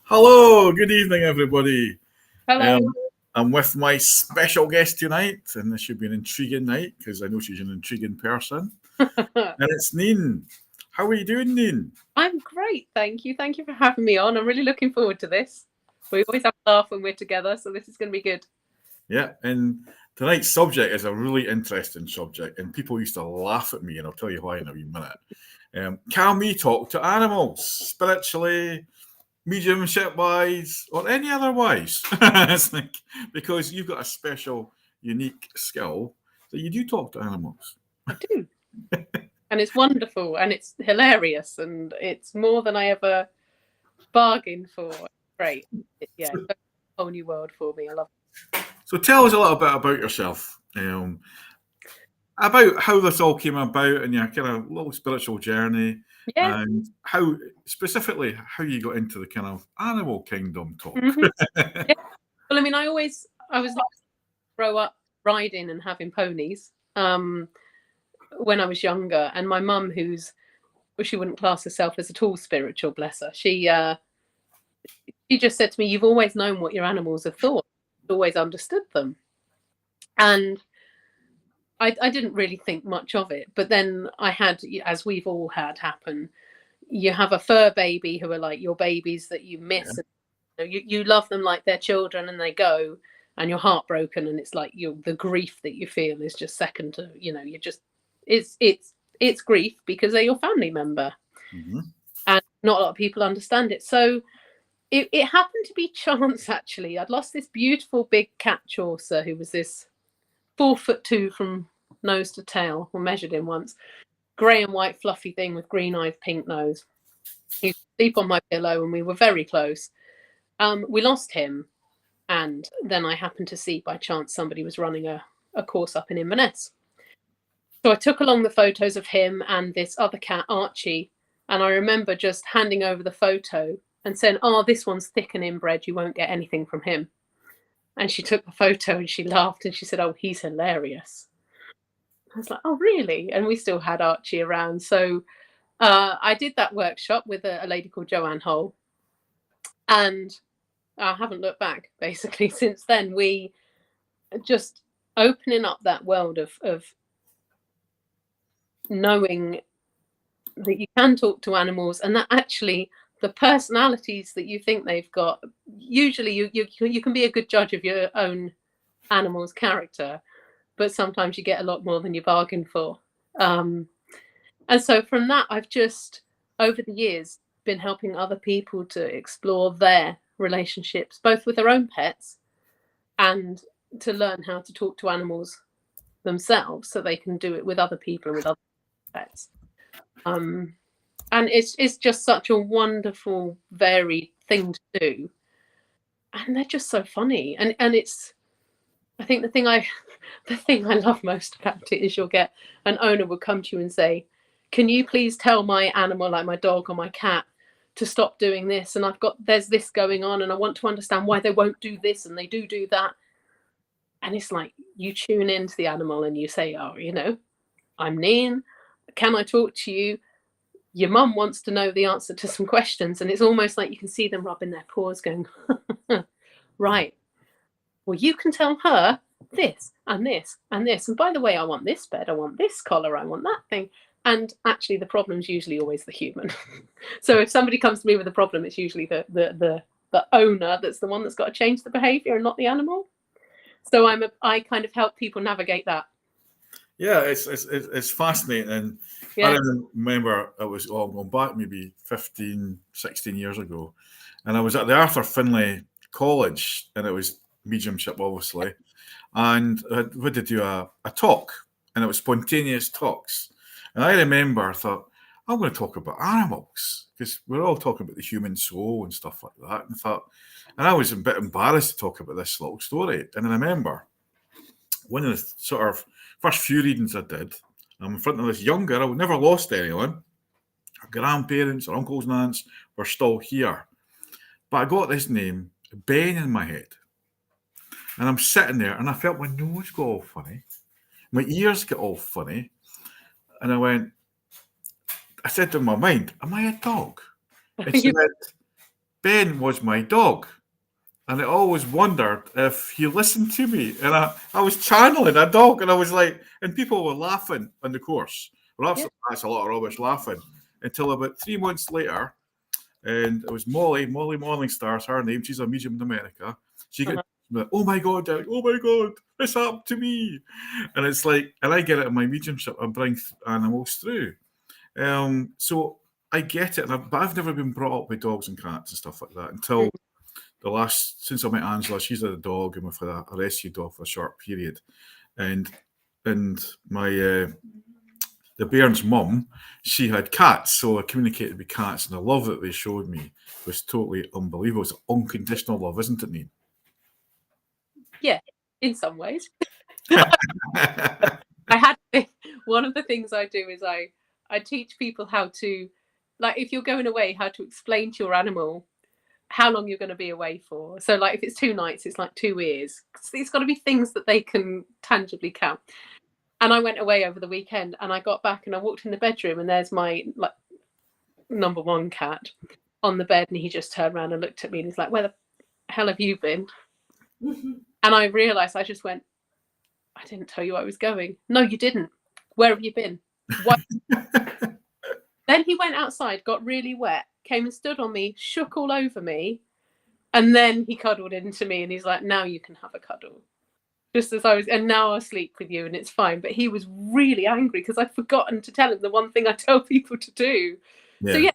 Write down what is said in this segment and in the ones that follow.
Hello, good evening, everybody. Hello. I'm with my special guest tonight, and this should be an intriguing night because I know she's an intriguing person. And it's Neen. How are you doing, Neen? I'm great, thank you. Thank you for having me on. I'm really looking forward to this. We always have a laugh when we're together, so this is going to be good. Yeah, and tonight's subject is a really interesting subject, and people used to laugh at me, and I'll tell you why in a wee minute. Can we talk to animals spiritually, mediumship wise, or any other wise? It's like, because you've got a special, unique skill that you do talk to animals. I do. And it's wonderful and it's hilarious and it's more than I ever bargained for. Great. Yeah, it's a whole new world for me. I love So tell us a little bit about yourself, about how this all came about and your kind of little spiritual journey, it. Yeah. and how specifically how you got into the kind of animal kingdom talk. Mm-hmm. Yeah. Well, I mean, I was like grow up riding and having ponies when I was younger, and my mum, she wouldn't class herself as at all spiritual, bless her. She just said to me, "You've always known what your animals have thought, always understood them," and I didn't really think much of it. But then I had, as we've all had happen, you have a fur baby who are like your babies that you miss. Yeah. And, you love them like they're children, and they go, and you're heartbroken, and it's like the grief that you feel is just second to you just it's grief because they're your family member, Mm-hmm. and not a lot of people understand it. So it happened to be chance, actually. I'd lost this beautiful big cat Chaucer who was this 4'2" from nose to tail, or measured him once, grey and white fluffy thing with green eyes, pink nose. He used to sleep on my pillow and we were very close. We lost him, and then I happened to see by chance somebody was running a course up in Inverness. So I took along the photos of him and this other cat, Archie, and I remember just handing over the photo and saying, "Oh, this one's thick and inbred, you won't get anything from him." And she took the photo and she laughed and she said, "Oh, he's hilarious." I was like, "Oh, really?" And we still had Archie around. So I did that workshop with a lady called Joanne Hull, and I haven't looked back basically since then. We just opening up that world of knowing that you can talk to animals, and that actually the personalities that you think they've got, usually you can be a good judge of your own animal's character, but sometimes you get a lot more than you bargain for. And so from that, I've just over the years been helping other people to explore their relationships, both with their own pets and to learn how to talk to animals themselves so they can do it with other people and with other pets. And it's just such a wonderful, varied thing to do. And they're just so funny. And it's, I think the thing I love most about it is you'll get an owner will come to you and say, "Can you please tell my animal, like my dog or my cat, to stop doing this? And there's this going on, and I want to understand why they won't do this and they do that." And it's like you tune into the animal and you say, "Oh, I'm Neen. Can I talk to you? Your mum wants to know the answer to some questions." And it's almost like you can see them rubbing their paws going, "Right. Well, you can tell her this and this and this. And by the way, I want this bed, I want this collar, I want that thing." And actually, the problem's usually always the human. So if somebody comes to me with a problem, it's usually the owner that's the one that's got to change the behaviour and not the animal. So I kind of help people navigate that. Yeah, it's fascinating. And I Yeah. remember it was all going back maybe 15, 16 years ago. And I was at the Arthur Finlay College, and it was mediumship, obviously. And we had to do a talk, and it was spontaneous talks. And I remember I thought, I'm going to talk about animals because we're all talking about the human soul and stuff like that. And I was a bit embarrassed to talk about this little story. And I remember one of the sort of first few readings I did, I'm in front of this young girl, never lost anyone. Her grandparents, her uncles and aunts were still here. But I got this name, Ben, in my head. And I'm sitting there and I felt my nose go all funny. My ears get all funny. And I said to my mind, "Am I a dog?" And she went, Ben was my dog. And I always wondered if he listened to me. And I was channeling a dog, and I was like, and people were laughing on the course. Well, that's a lot of rubbish laughing. Until about 3 months later, and it was Molly Morningstar's her name. She's a medium in America. She got, oh my God, Derek, oh my God, this happened to me. And it's like, and I get it in my mediumship and bring animals through. So I get it, but I've never been brought up with dogs and cats and stuff like that until since I met Angela. She's had a dog, and we've had a rescue dog for a short period. And my the bairn's mum, she had cats, so I communicated with cats, and the love that they showed me was totally unbelievable. It's unconditional love, isn't it, Neen? Yeah, in some ways. I had one of the things I do is I teach people how to, like, if you're going away, how to explain to your animal how long you're going to be away for. So, like, if it's 2 nights, it's like 2 years. It's got to be things that they can tangibly count. And I went away over the weekend, and I got back and I walked in the bedroom, and there's my number 1 cat on the bed, and he just turned around and looked at me, and he's like, "Where the hell have you been?" And I realized, I just went, "I didn't tell you I was going." "No, you didn't. Where have you been?" What? Then he went outside, got really wet, came and stood on me, shook all over me, and then he cuddled into me, and he's like, "Now you can have a cuddle." Just as I was, and now I'll sleep with you, and it's fine. But he was really angry because I'd forgotten to tell him the one thing I tell people to do. Yeah. So yeah,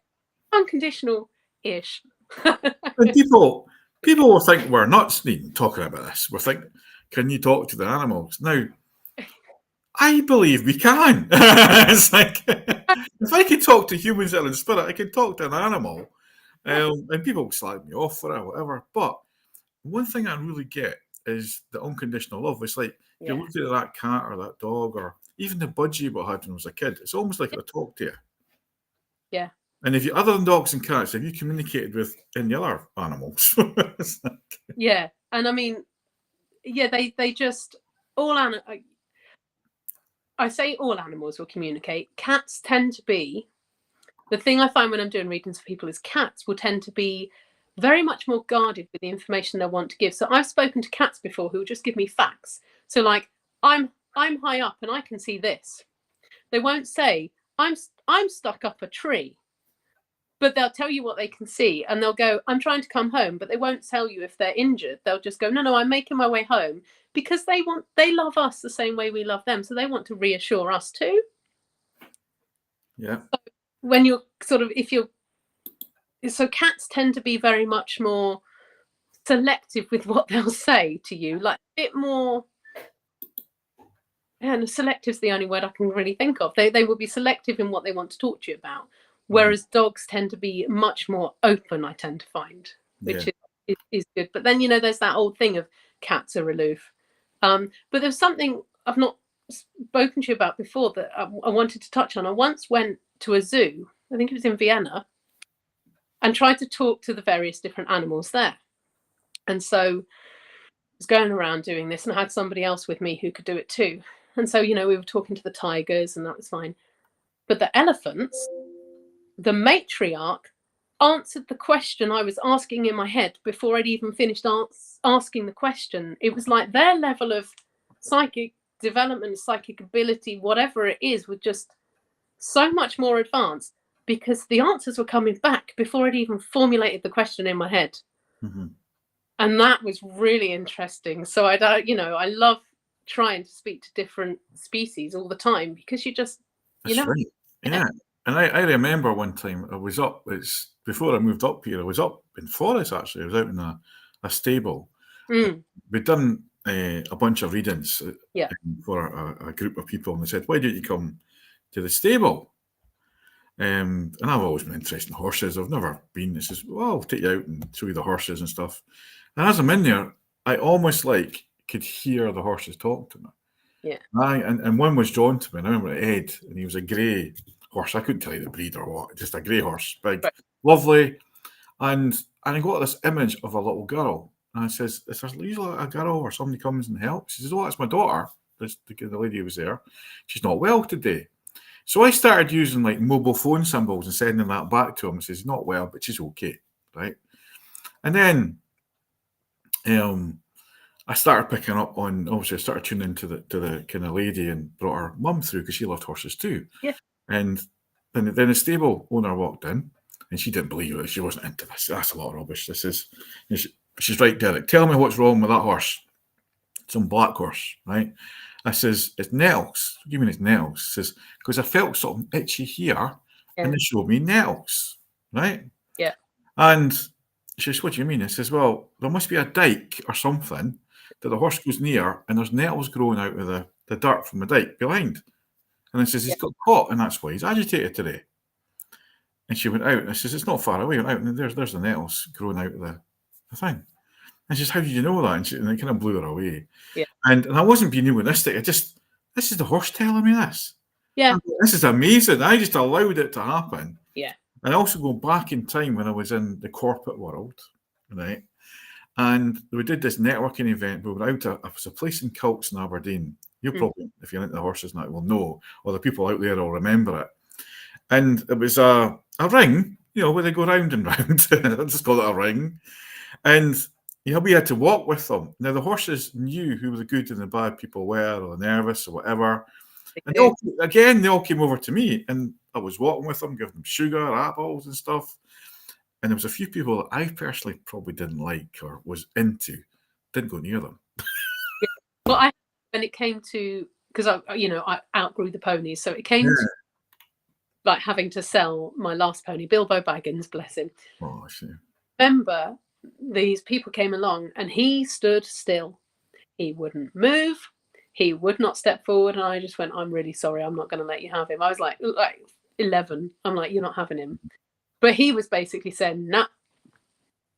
unconditional-ish. And people will think we're nuts, Neen, talking about this. We'll think, can you talk to the animals? Now, I believe we can. It's like, if I could talk to humans that are in spirit, I can talk to an animal. And people slag me off for it or whatever. But one thing I really get is the unconditional love. It's like, you look at that cat or that dog or even the budgie we had when I was a kid. It's almost like I talk to you. Yeah. And if you, other than dogs and cats, have you communicated with any other animals? Yeah. And I mean, yeah, they just, I say all animals will communicate. Cats tend to be, the thing I find when I'm doing readings for people is cats will tend to be very much more guarded with the information they want to give. So I've spoken to cats before who will just give me facts. So like, I'm high up and I can see this. They won't say, I'm stuck up a tree. But they'll tell you what they can see, and they'll go, "I'm trying to come home," but they won't tell you if they're injured. They'll just go, "No, I'm making my way home," because they love us the same way we love them. So they want to reassure us too. Yeah. So when you're so cats tend to be very much more selective with what they'll say to you, like a bit more. And selective is the only word I can really think of. They will be selective in what they want to talk to you about. Whereas dogs tend to be much more open, I tend to find, which is good. But then, there's that old thing of cats are aloof. But there's something I've not spoken to you about before that I wanted to touch on. I once went to a zoo, I think it was in Vienna, and tried to talk to the various different animals there. And so I was going around doing this, and I had somebody else with me who could do it too. And so, we were talking to the tigers, and that was fine. But the elephants, the matriarch answered the question I was asking in my head before I'd even finished asking the question. It was like their level of psychic development, psychic ability, whatever it is, was just so much more advanced because the answers were coming back before I'd even formulated the question in my head. Mm-hmm. And that was really interesting. So I love trying to speak to different species all the time because you just, Right. Yeah. And I remember one time I was up, it's before I moved up here, I was up in Forest actually. I was out in a stable. We'd done a bunch of readings for a group of people, and they said, "Why don't you come to the stable?" And I've always been interested in horses. I've never been. They says, "Well, I'll take you out and show you the horses and stuff." And as I'm in there, I almost could hear the horses talk to me. Yeah. And one was drawn to me. And I remember Ed, and he was a grey horse. I couldn't tell you the breed or what. Just a grey horse, big, lovely. And I got this image of a little girl. And I says, "Is there usually a girl or somebody comes and helps?" She says, "Oh, that's my daughter. The lady who was there. She's not well today." So I started using mobile phone symbols and sending that back to him. He says, "Not well, but she's okay." Right. And then I started picking up on, obviously I started tuning into the kind of lady and brought her mum through because she loved horses too. Yeah. And then the stable owner walked in and she didn't believe it. She wasn't into this. That's a lot of rubbish. This is, she's right, Derek. Tell me what's wrong with that horse. Some black horse, right? I says, it's nettles. What do you mean it's nettles? She says, because I felt something itchy here and they showed me nettles, right? Yeah. And she says, what do you mean? I says, well, there must be a dike or something that the horse goes near and there's nettles growing out of the dirt from the dike behind. And I says, he's got caught and that's why he's agitated today. And she went out and I says, it's not far away. I went out and there's the nettles growing out of the thing. And she says, how did you know that? And it kind of blew her away. Yeah. And I wasn't being humanistic. This is the horse telling me this. Yeah. This is amazing. I just allowed it to happen. Yeah. And I also go back in time when I was in the corporate world, right? And we did this networking event. We were out it was a place in Cults in Aberdeen. You'll probably, if you're into the horses now, will know, or the people out there will remember it. And it was a ring, where they go round and round. I just call it a ring. And we had to walk with them. Now, the horses knew who the good and the bad people were, or the nervous, or whatever. And they all came over to me, and I was walking with them, giving them sugar, apples, and stuff. And there was a few people that I personally probably didn't like or was into, didn't go near them. Well, when it came to, because I outgrew the ponies, so it came to like having to sell my last pony, Bilbo Baggins, bless him. Oh, shame. Remember, these people came along and he stood still. He wouldn't move. He would not step forward. And I just went, I'm really sorry. I'm not going to let you have him. I was like 11. I'm like, you're not having him. But he was basically saying, no,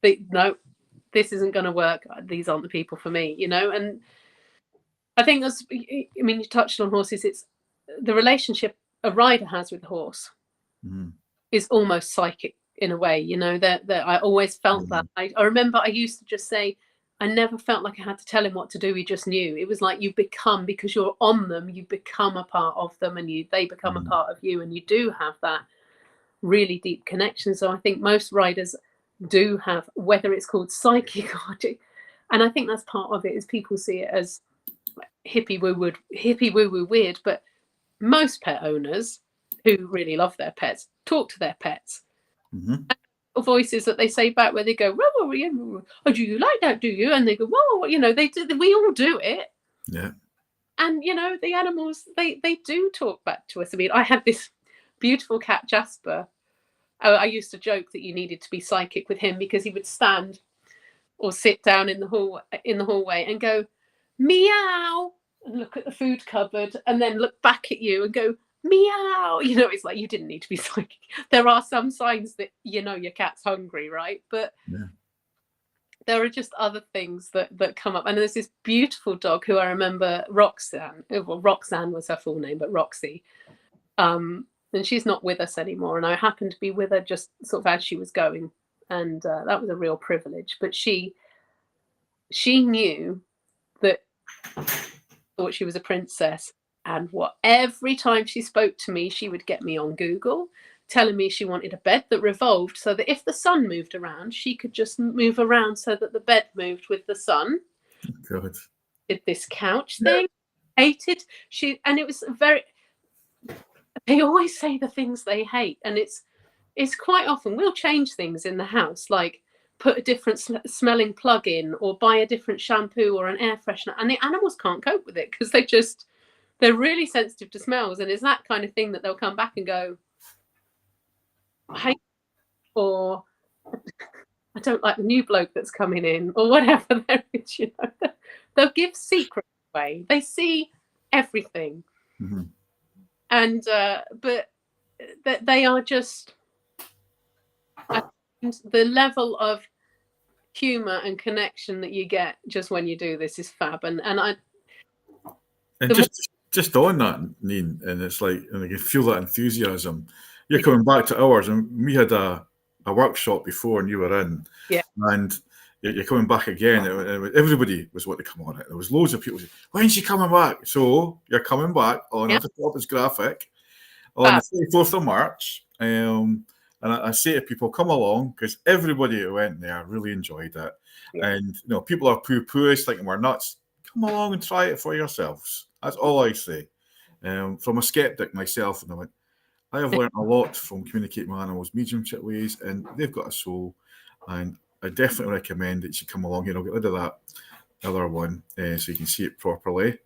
this isn't going to work. These aren't the people for me, And I think you touched on horses. It's the relationship a rider has with the horse is almost psychic in a way, that I always felt that. I remember I used to just say, I never felt like I had to tell him what to do. He just knew. It was like you become, because you're on them, you become a part of them, and they become a part of you, and you do have that really deep connection. So I think most riders do have, whether it's called psychic or, and I think that's part of it, is people see it as hippie woo woo weird, but most pet owners who really love their pets talk to their pets. Voices that they say back where they go, oh, do you like that, do you? And they go, well, they do, we all do it. Yeah. And the animals, they do talk back to us. I mean, I had this beautiful cat, Jasper. I used to joke that you needed to be psychic with him because he would stand or sit down in the hallway and go meow and look at the food cupboard and then look back at you and go meow. It's like you didn't need to be psychic. There are some signs that your cat's hungry, right? But there are just other things that come up. And there's this beautiful dog who I remember, Roxanne. Well, Roxanne was her full name, but Roxy. And she's not with us anymore. And I happened to be with her just sort of as she was going, and that was a real privilege. But she knew that, thought she was a princess. And every time she spoke to me, she would get me on Google, telling me she wanted a bed that revolved so that if the sun moved around, she could just move around so that the bed moved with the sun. Good. Did this couch thing, hated and it was they always say the things they hate, and it's quite often we'll change things in the house, like put a different smelling plug in or buy a different shampoo or an air freshener, and the animals can't cope with it because they're really sensitive to smells, and it's that kind of thing that they'll come back and go, I hate, or I don't like the new bloke that's coming in, or whatever there is, They'll give secrets away. They see everything. And but they are just, the level of humor and connection that you get just when you do this is fab. And just on that, Neen, and it's like, and I can feel that enthusiasm. You're coming back to ours, and we had a workshop before, and you were in, and you're coming back again. Everybody was wanting to come on it. There was loads of people saying, "When's she coming back?" So you're coming back on the top is graphic on the 24th of March. And I say to people, come along, because everybody who went there really enjoyed it. Yeah. And people are poo-pooish, thinking we're nuts. Come along and try it for yourselves. That's all I say. From a skeptic myself, and I have learned a lot from communicating with animals mediumship ways, and they've got a soul. And I definitely recommend that you should come along here. I'll get rid of that other one so you can see it properly.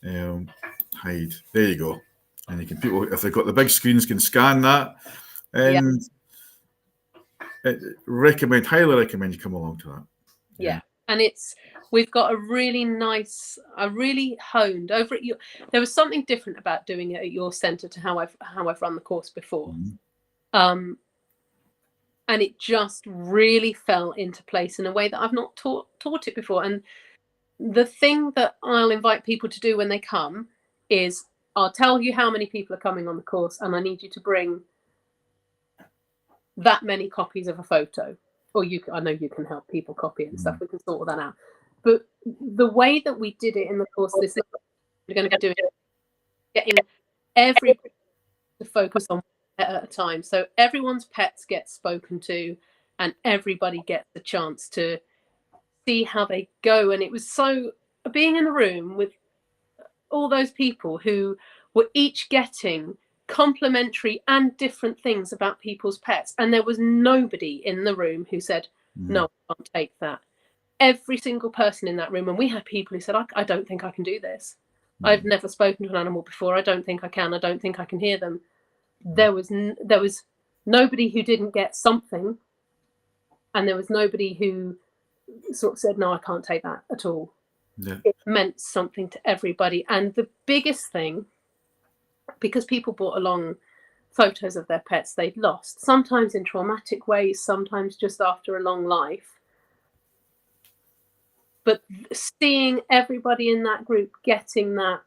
Hide. There you go. And you can, people, if they've got the big screens, can scan that. And highly recommend you come along to that. Yeah. And we've got a really honed over at you. There was something different about doing it at your centre to how I've run the course before. Mm-hmm. And it just really fell into place in a way that I've not taught it before. And the thing that I'll invite people to do when they come is I'll tell you how many people are coming on the course, and I need you to bring that many copies of a photo. Or I know you can help people copy it and stuff. We can sort all that out. But the way that we did it in the course, we're going to be doing getting everybody to focus on at a time. So everyone's pets get spoken to, and everybody gets the chance to see how they go. And it was so being in a room with all those people who were each getting complimentary and different things about people's pets, and there was nobody in the room who said no, I can't take that. Every single person in that room, and we had people who said I don't think I can do this. I've never spoken to an animal before. I don't think I can. I don't think I can hear them. There was nobody who didn't get something, and there was nobody who sort of said no, I can't take that at all. It meant something to everybody. And the biggest thing, because people brought along photos of their pets they'd lost, sometimes in traumatic ways, sometimes just after a long life. But seeing everybody in that group getting that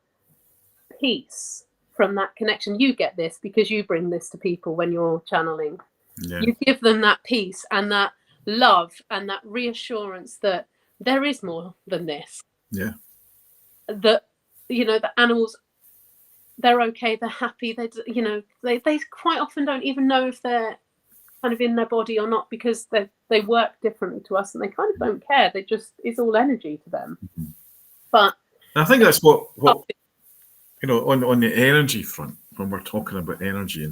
peace from that connection, you get this because you bring this to people when you're channeling. You give them that peace and that love and that reassurance that there is more than this. That, the animals, they're okay, they're happy, they quite often don't even know if they're kind of in their body or not, because they work differently to us and they kind of don't care. It's all energy to them. But I think that's what on the energy front, when we're talking about energy,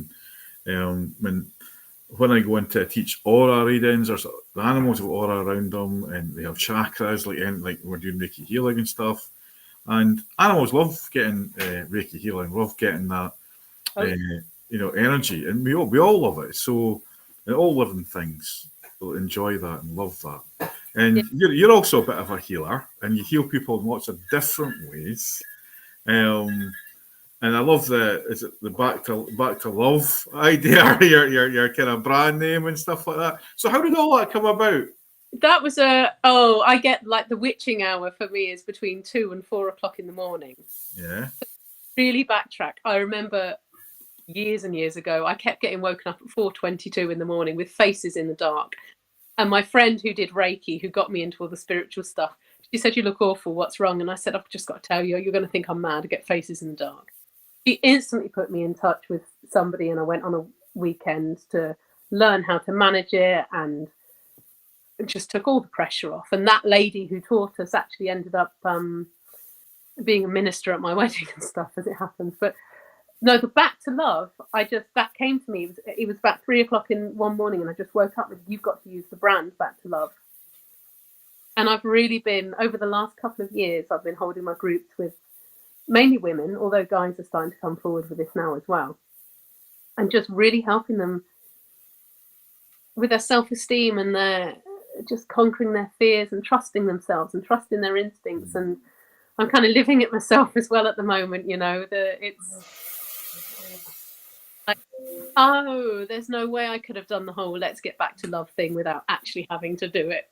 and when I go into teach aura readings, or the animals have aura around them, and they have chakras, like we're doing Reiki healing and stuff. And animals love getting Reiki healing, love getting that, energy, and we all love it. So, all living things will enjoy that and love that. And you're also a bit of a healer, and you heal people in lots of different ways. And I love the back to love idea, your kind of brand name and stuff like that. So, how did all that come about? That was I get like the witching hour for me is between 2 and 4 o'clock in the morning. Yeah. Really backtrack. I remember years and years ago, I kept getting woken up at 4:22 in the morning with faces in the dark. And my friend who did Reiki, who got me into all the spiritual stuff, she said, "You look awful. What's wrong?" And I said, "I've just got to tell you, you're going to think I'm mad. I get faces in the dark." She instantly put me in touch with somebody, and I went on a weekend to learn how to manage it, and just took all the pressure off. And that lady who taught us actually ended up being a minister at my wedding and stuff, as it happens. But no, the back to love, that came to me. It was about 3 o'clock in one morning, and I just woke up with, you've got to use the brand Back to Love. And I've really been, over the last couple of years, I've been holding my groups with mainly women, although guys are starting to come forward with this now as well. And just really helping them with their self-esteem and their just conquering their fears and trusting themselves and trusting their instincts. And I'm kind of living it myself as well at the moment, it's like, there's no way I could have done the whole let's get back to love thing without actually having to do it,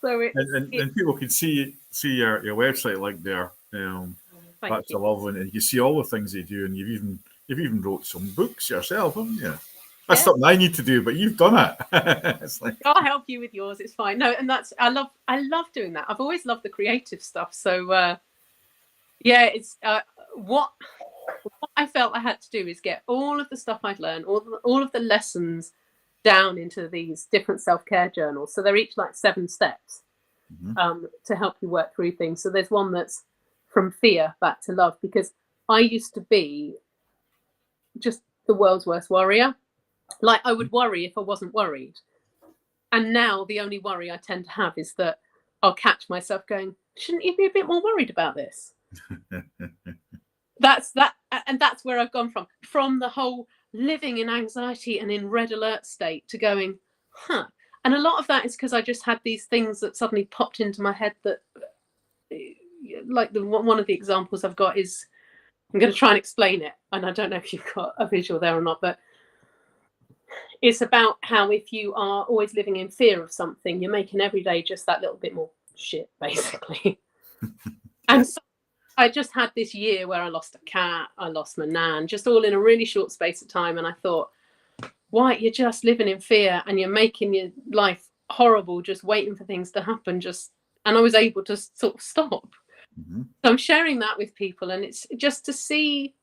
So and people can see your website like there, Back to Love, and you see all the things they do, and you've even wrote some books yourself, haven't you? That's something I need to do, but you've done it. It's like, I'll help you with yours. It's fine. No, and I love doing that. I've always loved the creative stuff. So it's what What I felt I had to do is get all of the stuff I'd learned, all of the lessons down into these different self-care journals. So they're each like 7 steps to help you work through things. So there's one that's from fear back to love, because I used to be just the world's worst worrier. Like, I would worry if I wasn't worried. And now the only worry I tend to have is that I'll catch myself going, shouldn't you be a bit more worried about this? That's where I've gone from the whole living in anxiety and in red alert state to going, And a lot of that is because I just had these things that suddenly popped into my head that, like one of the examples I've got is, I'm going to try and explain it, and I don't know if you've got a visual there or not, but it's about how if you are always living in fear of something, you're making every day just that little bit more shit, basically. And so I just had this year where I lost a cat, I lost my nan, just all in a really short space of time. And I thought, why, you're just living in fear and you're making your life horrible, just waiting for things to happen. And I was able to sort of stop. So I'm sharing that with people, and it's just to see,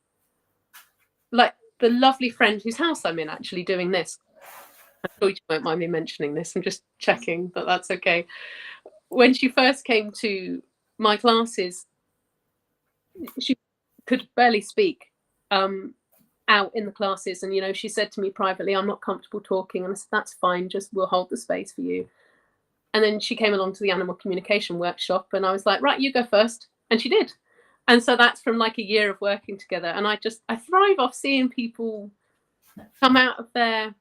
like, the lovely friend whose house I'm in actually doing this. I'm sure you won't mind me mentioning this. I'm just checking that that's okay. When she first came to my classes, she could barely speak out in the classes. And, you know, she said to me privately, I'm not comfortable talking. And I said, that's fine. Just we'll hold the space for you. And then she came along to the animal communication workshop, and I was like, right, you go first. And she did. And so that's from like a year of working together. And I thrive off seeing people come out of their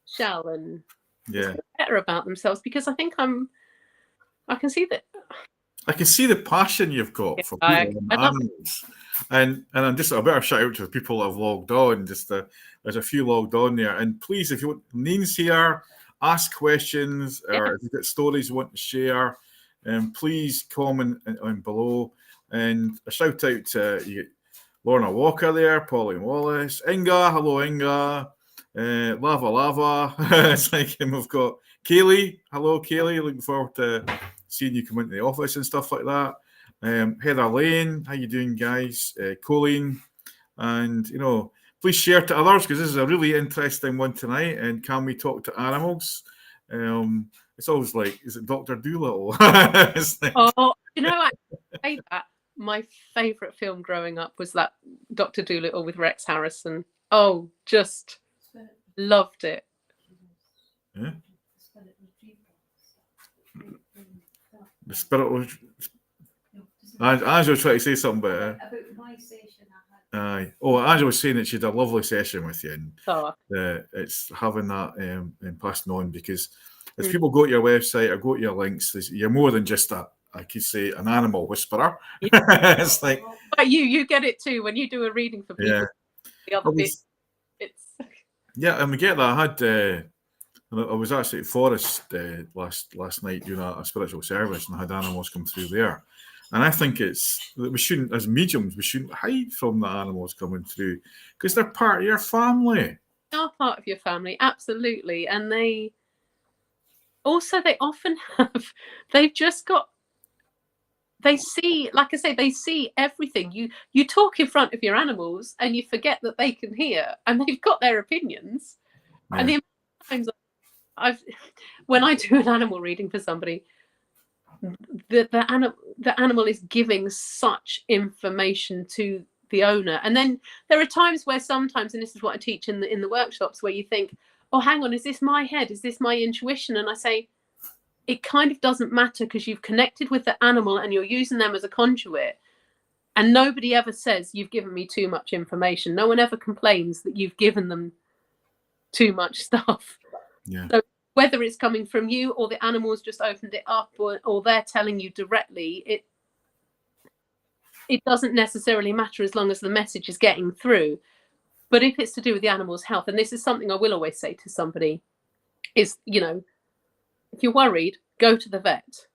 shell and feel better about themselves, because I think I can see that. I can see the passion you've got for people and animals. And I'm just a bit of a shout out to the people that have logged on. There's a few logged on there. And please, if you want, Neen's here, ask questions, or if you've got stories you want to share, please comment on below. And a shout out to you get Lorna Walker there, Pauline Wallace, Inga, hello Inga, Lava. It's like, and we've got Kaylee, hello Kaylee, looking forward to seeing you come into the office and stuff like that. Heather Lane, how you doing, guys? Colleen, and you know, please share to others, because this is a really interesting one tonight. And can we talk to animals? It's always like, is it Dr. Dolittle? Like, oh, you know, I say that. My favourite film growing up was that Dr. Dolittle with Rex Harrison. Oh, just loved it. Yeah. The spirit was. Angela was trying to say something about my session I had. Oh, Angela was saying that she had a lovely session with you, and Oh. it's having that and passing on, because as people go to your website or go to your links, you're more than just I could say, an animal whisperer. It's like, but you get it too when you do a reading for people. Yeah. The other bit, it's and we get that. I was actually at Forest last night doing a spiritual service, and I had animals come through there. And I think we shouldn't, as mediums, we shouldn't hide from the animals coming through, because they're part of your family. They are part of your family, absolutely. And they often have, they've just got, they see, like I say, they see everything. You talk in front of your animals and you forget that they can hear, and they've got their opinions. Yeah. And the amount of times when I do an animal reading for somebody, the animal is giving such information to the owner. And then there are times where sometimes, and this is what I teach in the workshops, where you think, oh, hang on, is this my head? Is this my intuition? And I say, it kind of doesn't matter, because you've connected with the animal and you're using them as a conduit. And nobody ever says, you've given me too much information. No one ever complains that you've given them too much stuff. Yeah. So whether it's coming from you or the animals just opened it up, or they're telling you directly, it doesn't necessarily matter, as long as the message is getting through. But if it's to do with the animal's health, and this is something I will always say to somebody, is, you know, if you're worried, go to the vet.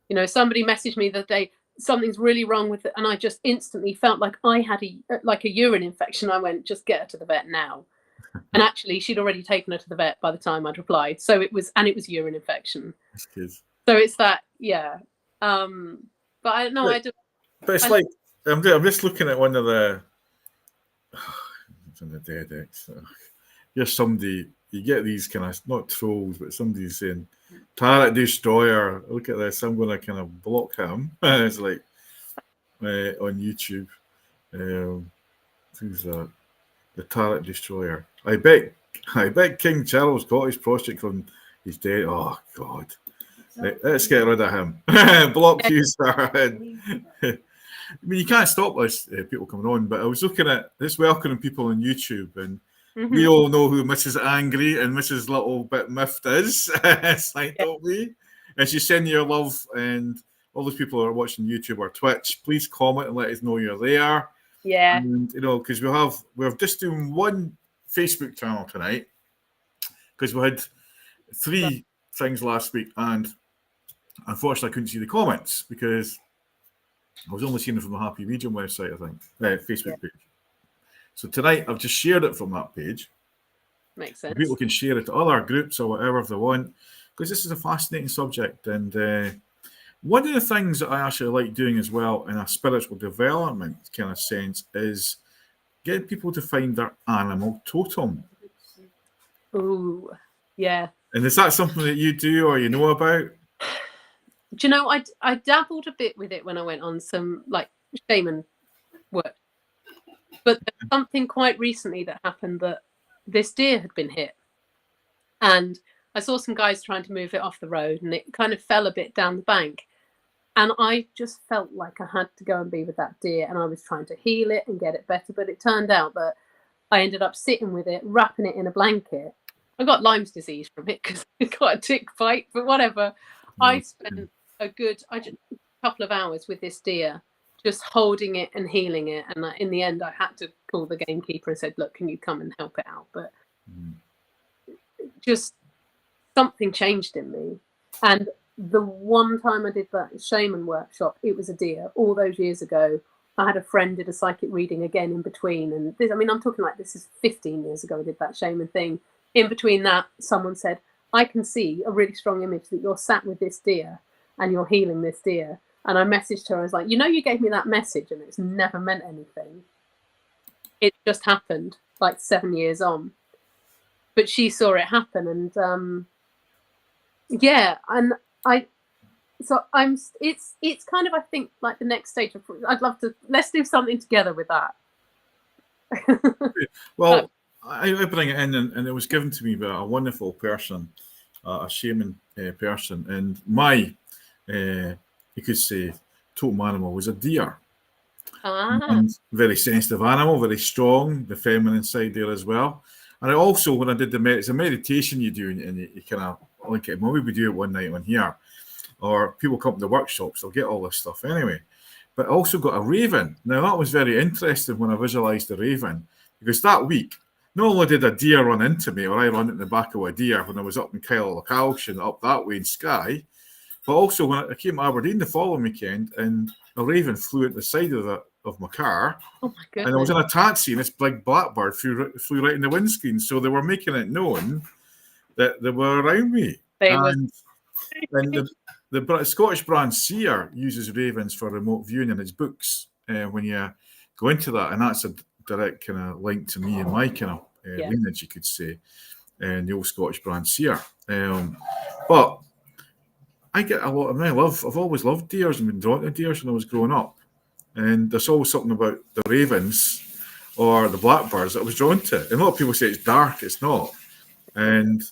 You know, somebody messaged me the other day, something's really wrong with it, and I just instantly felt like I had a urine infection. I went, just get her to the vet now. And actually, she'd already taken her to the vet by the time I'd replied. So it was urine infection. So it's that, yeah. But I don't know. But it's like, I'm just looking at one of the in the dead X. Here's somebody, you get these kind of, not trolls, but somebody's saying, Tarot Destroyer, look at this, I'm going to kind of block him. It's like on YouTube. Who's that? The Tarot Destroyer. I bet King Charles got his prostrate from his dead. Oh, God. Right, let's get rid of him. Block you, sir. I mean, you can't stop this, people coming on, but I was looking at this welcoming people on YouTube, and we all know who Mrs. Angry and Mrs. Little Bit Miffed is. It's like, don't we? And she's sending your love, and all those people who are watching YouTube or Twitch, please comment and let us know you're there. Yeah. And, because we're just doing one Facebook channel tonight, because we had 3 things last week, and unfortunately I couldn't see the comments because I was only seeing it from the Happy Region website, I think, Facebook page. So tonight I've just shared it from that page. Makes sense. People can share it to other groups or whatever if they want, because this is a fascinating subject. And one of the things that I actually like doing as well in a spiritual development kind of sense is getting people to find their animal totem. Ooh, yeah. And is that something that you do or you know about? Do you know, I dabbled a bit with it when I went on some like shaman work, but there's something quite recently that happened that this deer had been hit, and I saw some guys trying to move it off the road, and it kind of fell a bit down the bank, and I just felt like I had to go and be with that deer, and I was trying to heal it and get it better, but it turned out that I ended up sitting with it, wrapping it in a blanket. I got Lyme's disease from it because it got a tick bite, but whatever. I spent a couple of hours with this deer, just holding it and healing it. And in the end, I had to call the gamekeeper and said, look, can you come and help it out? But just something changed in me. And the one time I did that shaman workshop, it was a deer. All those years ago, I had a friend did a psychic reading again in between. And this, I mean, I'm talking like this is 15 years ago I did that shaman thing. In between that, someone said, I can see a really strong image that you're sat with this deer and you're healing this deer. And I messaged her. I was like, you gave me that message and it's never meant anything. It just happened like 7 years on. But she saw it happen. And it's kind of, I think, like the next stage of, I'd love to, let's do something together with that. Well, I bring it in, and it was given to me by a wonderful person, a shaman person, and my, you could say, totem animal was a deer. And very sensitive animal, very strong, the feminine side there as well. And I also, when I did it's a meditation you do, and you kind of link it. Maybe we do it one night on here, or people come to the workshops, they'll get all this stuff anyway. But I also got a raven. Now, that was very interesting when I visualized the raven, because that week, not only did a deer run into me, or I run in the back of a deer when I was up in Kyle Localshin, up that way in Skye, but also when I came to Aberdeen the following weekend, and a raven flew at the side of my car. Oh my goodness. And I was in a taxi, and this big blackbird flew right in the windscreen. So they were making it known that they were around me. And the Scottish brand Seer uses ravens for remote viewing in its books when you go into that. And that's a direct kind of link to me and my kind of lineage, you could say, and the old Scottish brand Seer. But I get a lot of I've always loved deers and been drawn to deers when I was growing up. And there's always something about the ravens or the blackbirds that I was drawn to. And a lot of people say it's dark, it's not. And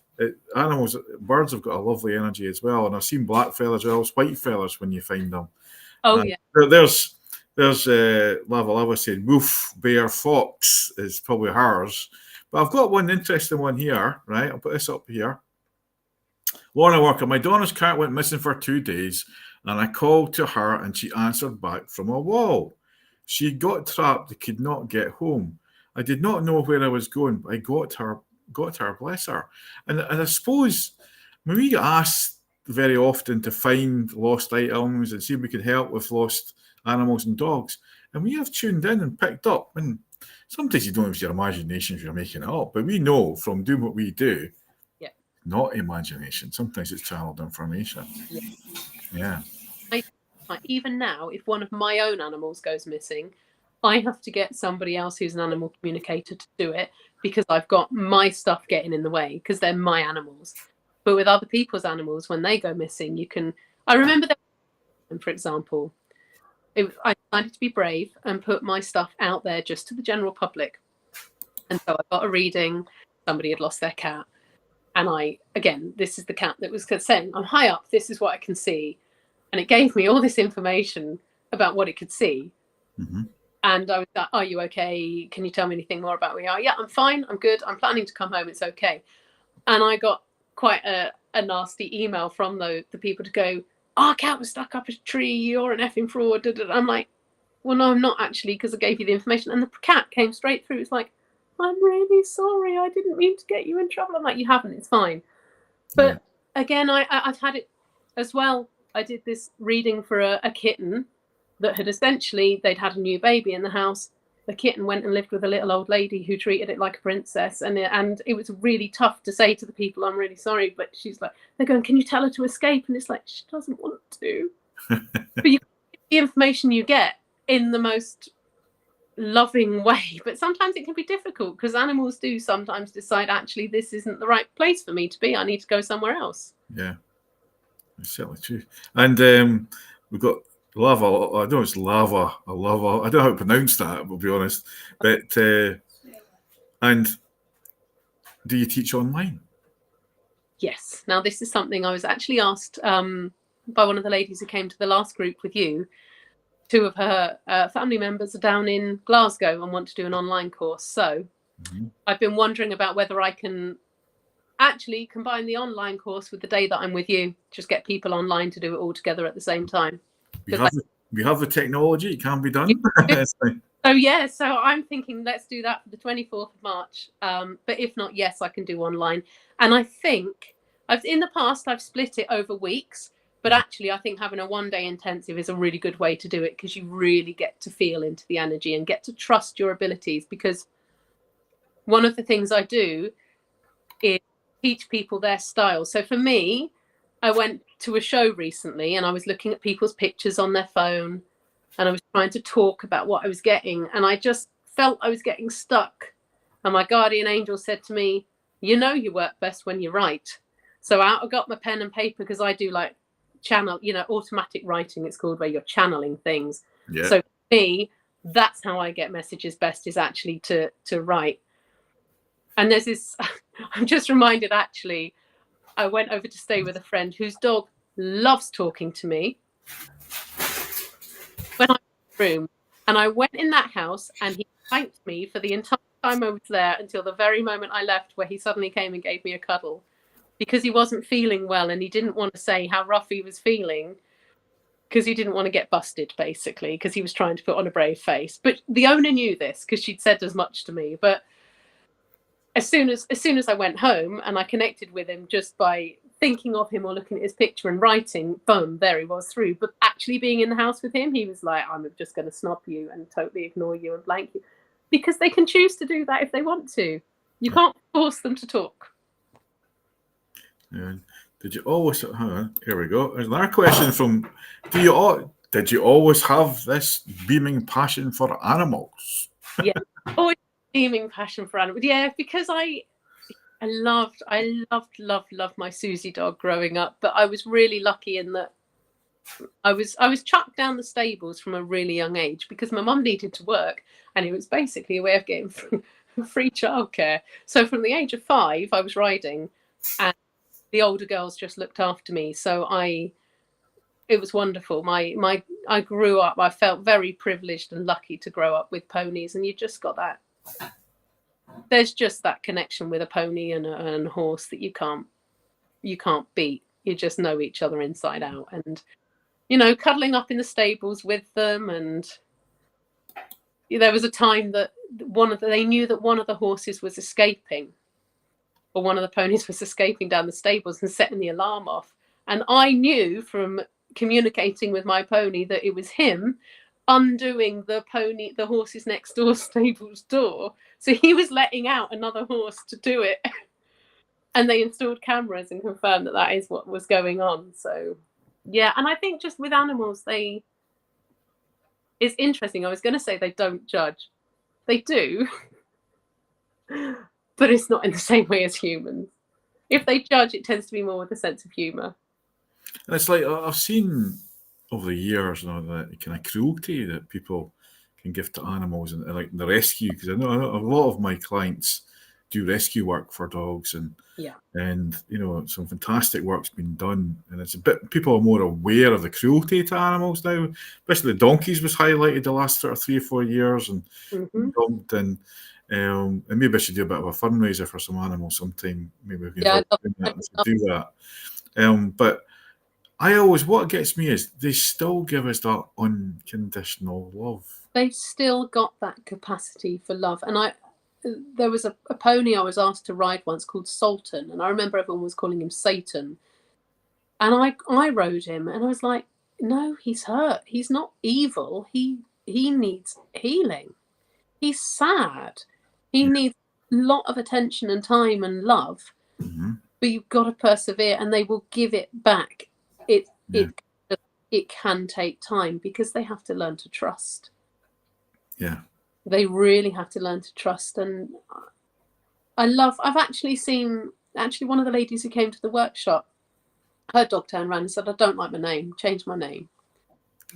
birds have got a lovely energy as well. And I've seen black feathers as well as white feathers when you find them. Oh, yeah. There's Lava saying wolf, bear, fox is probably hers. But I've got one interesting one here, right? I'll put this up here. Lorna Walker, my daughter's cat went missing for 2 days, and I called to her and she answered back from a wall. She got trapped and could not get home. I did not know where I was going, but I got her, bless her. And I suppose when we get asked very often to find lost items and see if we can help with lost animals and dogs, and we have tuned in and picked up, and sometimes you don't use your imagination if you're making it up, but we know from doing what we do, not imagination. Sometimes it's channeled information. Yeah. Even now, if one of my own animals goes missing, I have to get somebody else who's an animal communicator to do it, because I've got my stuff getting in the way, because they're my animals. But with other people's animals, when they go missing, you can. I remember that, for example, I decided to be brave and put my stuff out there just to the general public. And so I got a reading. Somebody had lost their cat. And this is the cat that was saying, I'm high up, this is what I can see. And it gave me all this information about what it could see. Mm-hmm. And I was like, are you okay? Can you tell me anything more about where you are? Yeah, I'm fine. I'm good. I'm planning to come home. It's okay. And I got quite a nasty email from the people to go, our cat was stuck up a tree. You're an effing fraud. I'm like, well, no, I'm not actually, because I gave you the information. And the cat came straight through. It's like, I'm really sorry. I didn't mean to get you in trouble. I'm like, you haven't. It's fine. But again, I've had it as well. I did this reading for a kitten that had essentially, they'd had a new baby in the house. The kitten went and lived with a little old lady who treated it like a princess. And it was really tough to say to the people, I'm really sorry. But she's like, they're going, can you tell her to escape? And it's like, she doesn't want to. But you get the information you get in the most loving way. But sometimes it can be difficult, because animals do sometimes decide, actually, this isn't the right place for me to be. I need to go somewhere else. Yeah, it's certainly true. And we've got lava. I know it's lava. I don't know how to pronounce that, we'll be honest. But and do you teach online? Yes. Now, this is something I was actually asked by one of the ladies who came to the last group with you. Two of her family members are down in Glasgow and want to do an online course. So I've been wondering about whether I can actually combine the online course with the day that I'm with you, just get people online to do it all together at the same time. We have the technology. It can be done. So I'm thinking, let's do that for the 24th of March. But if not, yes, I can do online. And I think in the past, I've split it over weeks. But actually, I think having a one-day intensive is a really good way to do it, because you really get to feel into the energy and get to trust your abilities. Because one of the things I do is teach people their style. So for me, I went to a show recently and I was looking at people's pictures on their phone, and I was trying to talk about what I was getting, and I just felt I was getting stuck. And my guardian angel said to me, you know, you work best when you write. So out I got my pen and paper, because I do like automatic writing, it's called, where you're channeling things. Yeah. So for me, that's how I get messages best, is actually to write. And there's this, I'm just reminded, actually, I went over to stay with a friend whose dog loves talking to me when I'm in the room. And I went in that house and he thanked me for the entire time I was there, until the very moment I left, where he suddenly came and gave me a cuddle, because he wasn't feeling well and he didn't want to say how rough he was feeling, because he didn't want to get busted, basically, because he was trying to put on a brave face. But the owner knew this, because she'd said as much to me. But as soon as I went home and I connected with him just by thinking of him or looking at his picture and writing, boom, there he was through. But actually being in the house with him, he was like, I'm just going to snub you and totally ignore you and blank you, because they can choose to do that if they want to. You can't force them to talk. And did you always? Hang on, here we go. There's another question from: did you always have this beaming passion for animals? Yeah, always beaming passion for animals. Yeah, because I loved my Susie dog growing up, but I was really lucky in that I was chucked down the stables from a really young age, because my mum needed to work, and it was basically a way of getting free childcare. So from the age of 5, I was riding, and the older girls just looked after me. So it was wonderful. I grew up, I felt very privileged and lucky to grow up with ponies, and you just got that. There's just that connection with a pony and a horse that you can't beat. You just know each other inside out, and cuddling up in the stables with them. And there was a time that they knew that one of the horses was escaping, or one of the ponies was escaping down the stables and setting the alarm off. And I knew from communicating with my pony that it was him undoing the horse's next door stable's door. So he was letting out another horse to do it. And they installed cameras and confirmed that is what was going on. So, yeah. And I think just with animals, it's it's interesting. I was going to say they don't judge. They do, but it's not in the same way as humans. If they judge, it tends to be more with a sense of humour. And it's like I've seen over the years, the kind of cruelty that people can give to animals and like the rescue. Because I know a lot of my clients do rescue work for dogs, and some fantastic work's been done. And it's a bit people are more aware of the cruelty to animals now. Especially the donkeys was highlighted the last sort of 3 or 4 years, and dumped and maybe I should do a bit of a fundraiser for some animals sometime. Maybe we can help do that. But I always, what gets me is they still give us that unconditional love. They've still got that capacity for love. And there was a pony I was asked to ride once called Sultan, and I remember everyone was calling him Satan. And I rode him, and I was like, no, he's hurt. He's not evil. He needs healing. He's sad. He needs a lot of attention and time and love. But you've got to persevere, and they will give it back. It can take time because they have to learn to trust. Yeah. They really have to learn to trust. And I've actually seen one of the ladies who came to the workshop, her dog turned around and said, I don't like my name, change my name.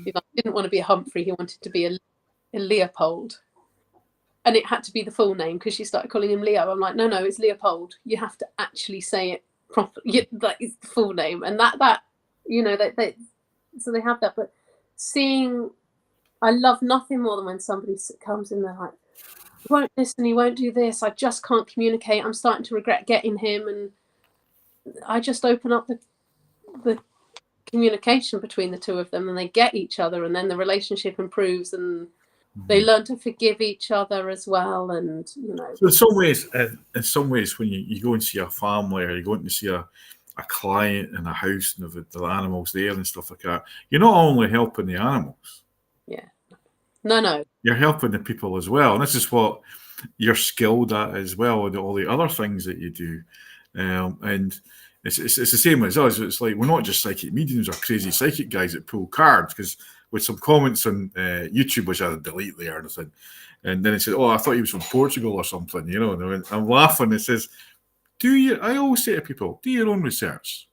He didn't want to be a Humphrey, he wanted to be a Leopold. And it had to be the full name because she started calling him Leo. I'm like, no, it's Leopold. You have to actually say it properly. That is the full name. And that so they have that. But I love nothing more than when somebody comes in there like, he won't listen, he won't do this, I just can't communicate, I'm starting to regret getting him. And I just open up the communication between the two of them, and they get each other, and then the relationship improves, and they learn to forgive each other as well. And so in some ways when you go and see a family, or you go in to see a client in a house and the animals there and stuff like that, you're not only helping the animals. No. You're helping the people as well. And this is what you're skilled at as well, and all the other things that you do. And it's the same as us. It's like we're not just psychic mediums or crazy psychic guys that pull cards, because with some comments on YouTube, which I delete there or anything, and then it said, I thought he was from Portugal or something, and I'm laughing. It says, I always say to people, do your own research.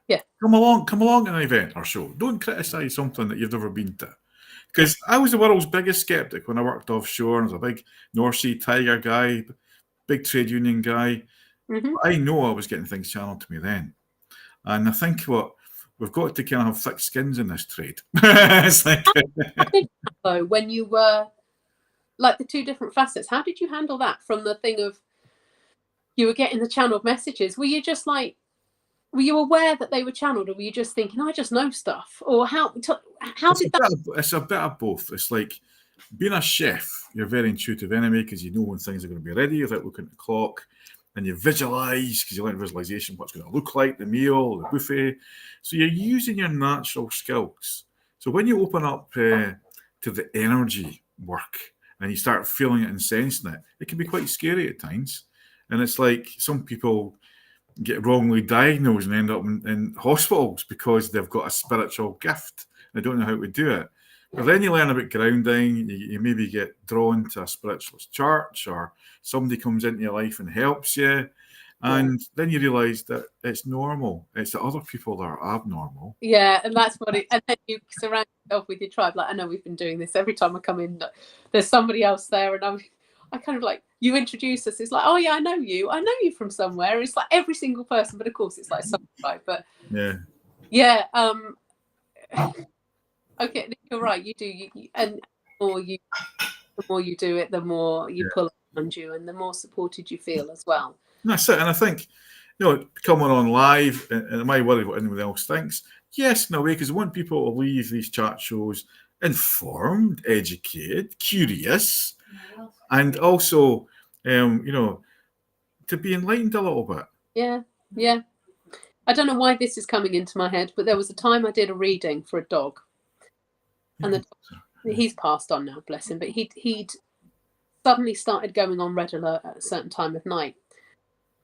Yeah. Come along to an event or show. Don't criticize something that you've never been to. Because I was the world's biggest skeptic when I worked offshore, and I was a big North Sea Tiger guy, big trade union guy. I know I was getting things channeled to me then. And I think we've got to kind of have thick skins in this trade. It's like, when you were like the two different facets, how did you handle that from the thing of you were getting the channeled messages? Were you just like, were you aware that they were channeled, or were you just thinking, I just know stuff? Or how did that? It's a bit of both. It's like being a chef, you're very intuitive anyway, because you know when things are going to be ready without looking at the clock, and you visualize, because you learn visualization, what's going to look like, the meal, the buffet. So you're using your natural skills. So when you open up to the energy work and you start feeling it and sensing it, it can be quite scary at times. And it's like some people get wrongly diagnosed and end up in hospitals because they've got a spiritual gift. They don't know how to do it. But then you learn about grounding. You maybe get drawn to a spiritualist church, or somebody comes into your life and helps you. And then you realise that it's normal. It's the other people that are abnormal. Yeah, and that's what and then you surround yourself with your tribe. Like, I know we've been doing this. Every time I come in, there's somebody else there, and I kind of like, you introduce us. It's like, oh yeah, I know you from somewhere. It's like every single person, but of course it's like some tribe. But yeah. Okay, you're right. You do, and the more you do it, the more you pull around you, and the more supported you feel as well. And that's it. And I think, coming on live, and am I worried what anyone else thinks? Yes, in a way, because I want people to leave these chat shows informed, educated, curious, and also, to be enlightened a little bit. Yeah. I don't know why this is coming into my head, but there was a time I did a reading for a dog, and he's passed on now, bless him. But he'd suddenly started going on red alert at a certain time of night,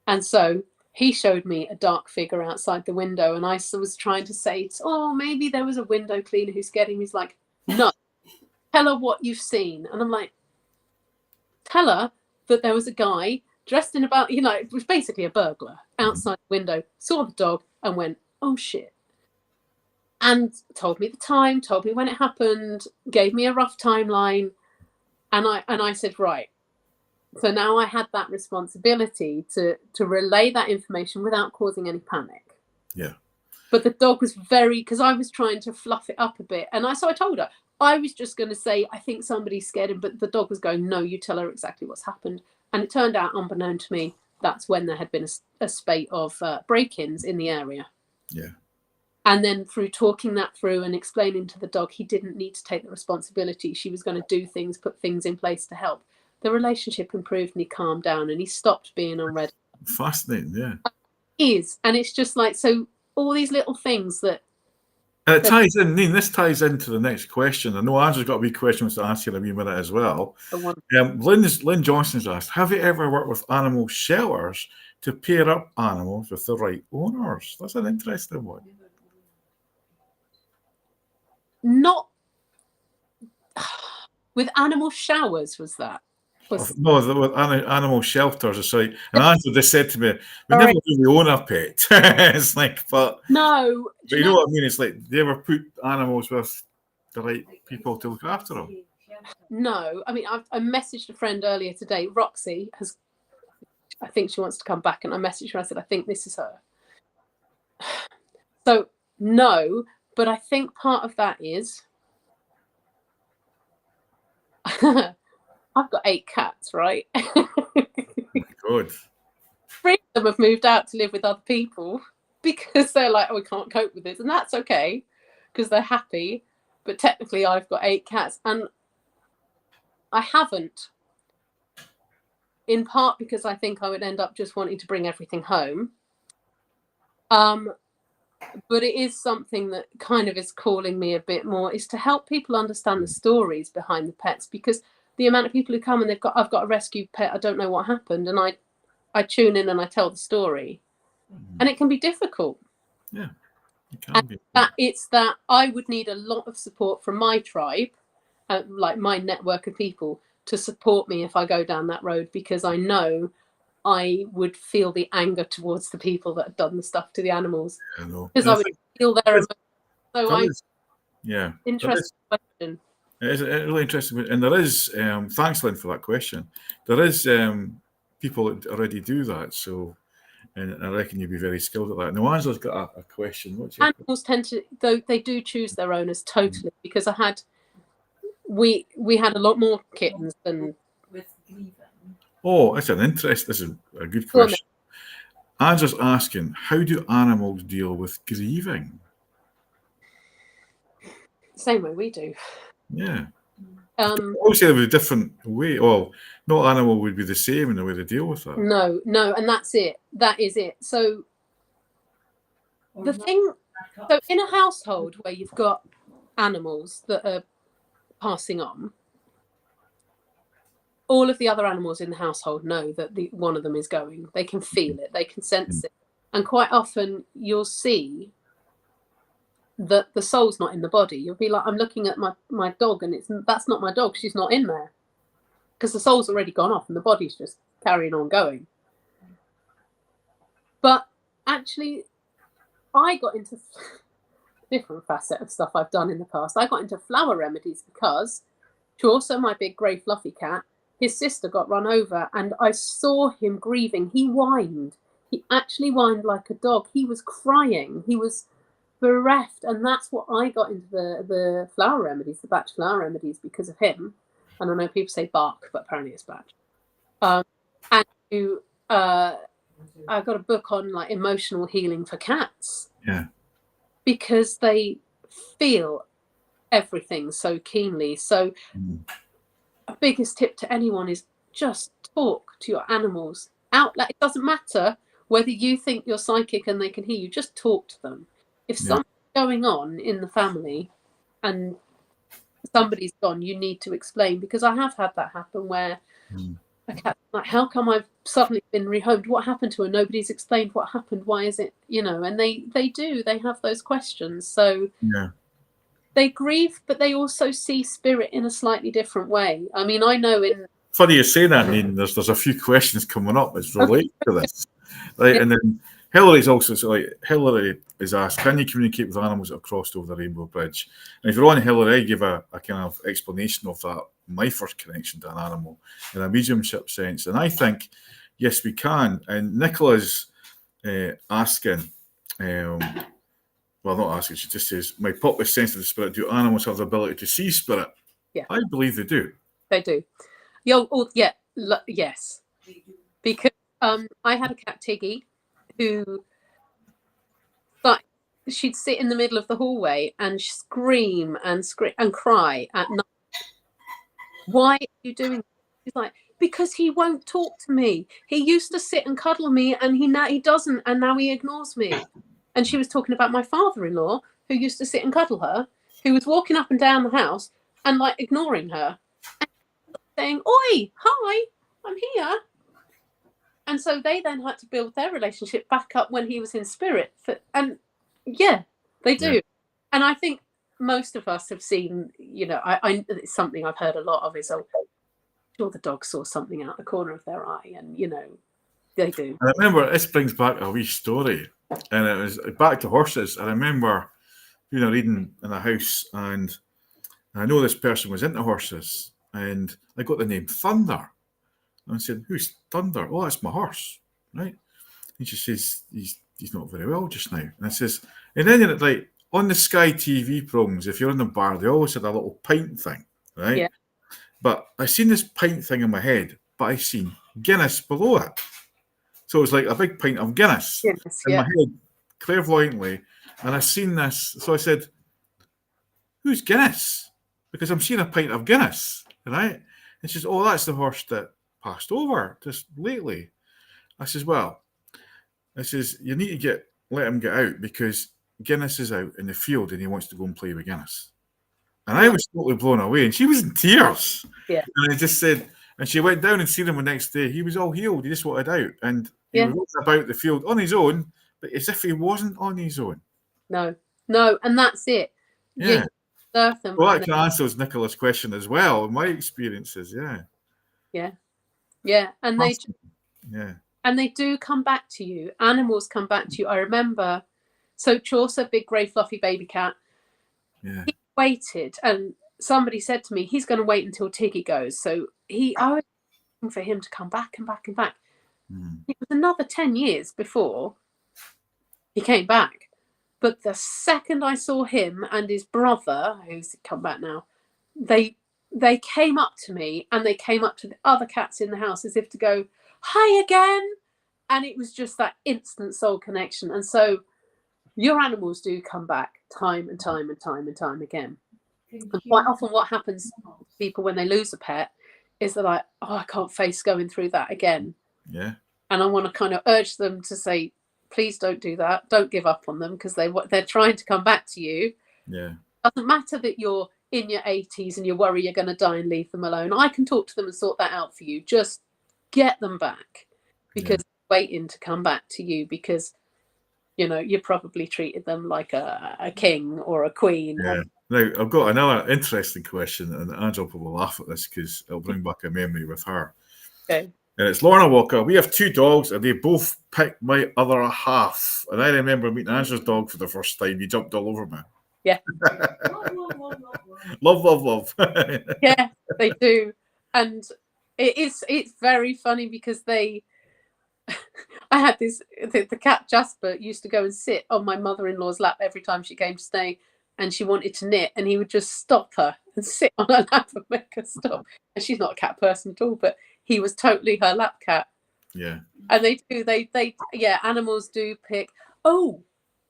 and so he showed me a dark figure outside the window, and I was trying to say, maybe there was a window cleaner who scared him. He's like, no, tell her what you've seen. And I'm like, tell her that there was a guy dressed in about, you know, it was basically a burglar outside the window, saw the dog and went, oh shit. And told me the time, told me when it happened, gave me a rough timeline. And I said, right. So now I had that responsibility to relay that information without causing any panic. Yeah. But the dog was because I was trying to fluff it up a bit. And so I told her, I was just going to say, I think somebody scared him. But the dog was going, no, you tell her exactly what's happened. And it turned out, unbeknown to me, that's when there had been a spate of break-ins in the area. Yeah. And then through talking that through and explaining to the dog he didn't need to take the responsibility, she was going to do things, put things in place to help. The relationship improved and he calmed down and he stopped being on red. Fascinating, yeah. And it's just like, so all these little things that. And it ties in, Neen, this ties into the next question. I know Andrew's got a wee question to ask you in a wee minute as well. Lynn Johnson's asked, have you ever worked with animal shelters to pair up animals with the right owners? That's an interesting one. Not with animal showers, was that? No, with animal shelters. And Andrew just said to me, we never really own a pet. It's like, but no. But you know what I mean? It's like, do you ever put animals with the right people to look after them? No. I mean, I messaged a friend earlier today. Roxy I think she wants to come back. And I messaged her. I said, I think this is her. So, no. But I think part of that is I've got 8 cats, right? Good. 3 of them have moved out to live with other people because they're like, oh, we can't cope with this. And that's okay because they're happy. But technically, I've got 8 cats. And I haven't, in part because I think I would end up just wanting to bring everything home. But it is something that kind of is calling me a bit more, is to help people understand the stories behind the pets, because the amount of people who come and I've got a rescue pet, I don't know what happened, and I tune in and I tell the story, and it can be difficult. Yeah, it can be. It's that I would need a lot of support from my tribe, like my network of people, to support me if I go down that road, because I know I would feel the anger towards the people that have done the stuff to the animals. I know. Because I would feel their emotions. So interesting question. It is really interesting. And there is, thanks, Lynn, for that question. There is people that already do that. So, and I reckon you'd be very skilled at that. Now, Angela's got a question. Animals tend to, though, they do choose their owners totally, because we had a lot more kittens than with grieving. Oh, that's this is a good question. Angela's asking, how do animals deal with grieving? Same way we do. Yeah. Obviously, there was a different way. Well, no animal would be the same in the way they deal with that. No, and that's it. That is it. So so in a household where you've got animals that are passing on, all of the other animals in the household know that one of them is going. They can feel it. They can sense it. And quite often you'll see that the soul's not in the body. You'll be like, I'm looking at my dog and that's not my dog. She's not in there. Because the soul's already gone off and the body's just carrying on going. But actually, I got into different facet of stuff I've done in the past. I got into flower remedies because, also my big grey fluffy cat, his sister got run over and I saw him grieving. He whined. He actually whined like a dog. He was crying. He was bereft. And that's what I got into the flower remedies, the batch flower remedies, because of him. And I know people say bark, but apparently it's batch. I got a book on like emotional healing for cats. Yeah. Because they feel everything so keenly. So a biggest tip to anyone is just talk to your animals out loud. It doesn't matter whether you think you're psychic and they can hear you, just talk to them. If something's going on in the family and somebody's gone, you need to explain, because I have had that happen where a cat, like, how come I've suddenly been rehomed? What happened to her? Nobody's explained what happened. Why is it, and they have those questions. So they grieve, but they also see spirit in a slightly different way. I mean, I know in... Funny you say that, Neen. There's a few questions coming up that's related to this. Right, and then Hillary's also, so like, Hillary is asked, can you communicate with animals that have crossed over the Rainbow Bridge? And if you're on Hillary, I give a kind of explanation of that, my first connection to an animal in a mediumship sense. And I think, yes, we can. And Nicola's asking, well, not asking, she just says, my pup is sensitive to spirit. Do animals have the ability to see spirit? Yeah. I believe they do. They do. Yes. Because I had a cat, Tiggy, who, but she'd sit in the middle of the hallway and scream and cry at night. Why are you doing that? She's like, because he won't talk to me. He used to sit and cuddle me, and he doesn't, and now he ignores me. And she was talking about my father-in-law, who used to sit and cuddle her, who was walking up and down the house and like ignoring her, and saying, "Oi, hi, I'm here." And so they then had to build their relationship back up when he was in spirit. And yeah, they do. Yeah. And I think most of us have seen, you know, it's something I've heard a lot of is, oh, sure the dog saw something out the corner of their eye. And, you know, they do. And I remember this brings back a wee story. And it was back to horses. I remember doing a reading in a house, and I know this person was into horses, and I got the name Thunder. And I said, who's Thunder? Oh, that's my horse, right? And she says, he's not very well just now. And I says, and then like on the Sky TV programs, if you're in the bar, they always had a little pint thing, right? Yeah. But I seen this pint thing in my head, but I seen Guinness below it. So it was like a big pint of Guinness in my head, clairvoyantly. And I seen this. So I said, who's Guinness? Because I'm seeing a pint of Guinness, right? And she says, oh, that's the horse that passed over just lately. I says, well, I says, you need to let him get out, because Guinness is out in the field and he wants to go and play with Guinness. And I was totally blown away, and she was in tears. Yeah. And I just said, and she went down and seen him the next day. He was all healed. He just wanted out. And he was about the field on his own, but as if he wasn't on his own. No. And that's it. Yeah. Surf them. Well, that can answer Nicola's question as well. My experiences, Yeah. And they do come back to you. Animals come back to you. I remember, so Chaucer, big grey fluffy baby cat, he waited, and somebody said to me, he's going to wait until Tiggy goes. So I was waiting for him to come back and back and back. It was another 10 years before he came back. But the second I saw him and his brother, who's come back now, they came up to me, and they came up to the other cats in the house as if to go, hi again. And it was just that instant soul connection. And so your animals do come back time and time and time and time again. And quite often what happens to people when they lose a pet is they're like, oh, I can't face going through that again. Yeah. And I want to kind of urge them to say, please don't do that. Don't give up on them, because they're trying to come back to you. Yeah. It doesn't matter that you're in your 80s and you worry you're going to die and leave them alone. I can talk to them and sort that out for you. Just get them back, because they're waiting to come back to you, because, you know, you probably treated them like a king or a queen. Yeah. Now, I've got another interesting question, and Angela will laugh at this because it'll bring back a memory with her. Okay. And it's Lorna Walker. We have 2 dogs, and they both picked my other half. And I remember meeting Angela's dog for the first time. He jumped all over me. Yeah. Love. Yeah, they do. And it's very funny, because I had the cat Jasper used to go and sit on my mother-in-law's lap every time she came to stay, and she wanted to knit, and he would just stop her and sit on her lap and make her stop. And she's not a cat person at all, but he was totally her lap cat. Yeah. And animals do pick. Oh,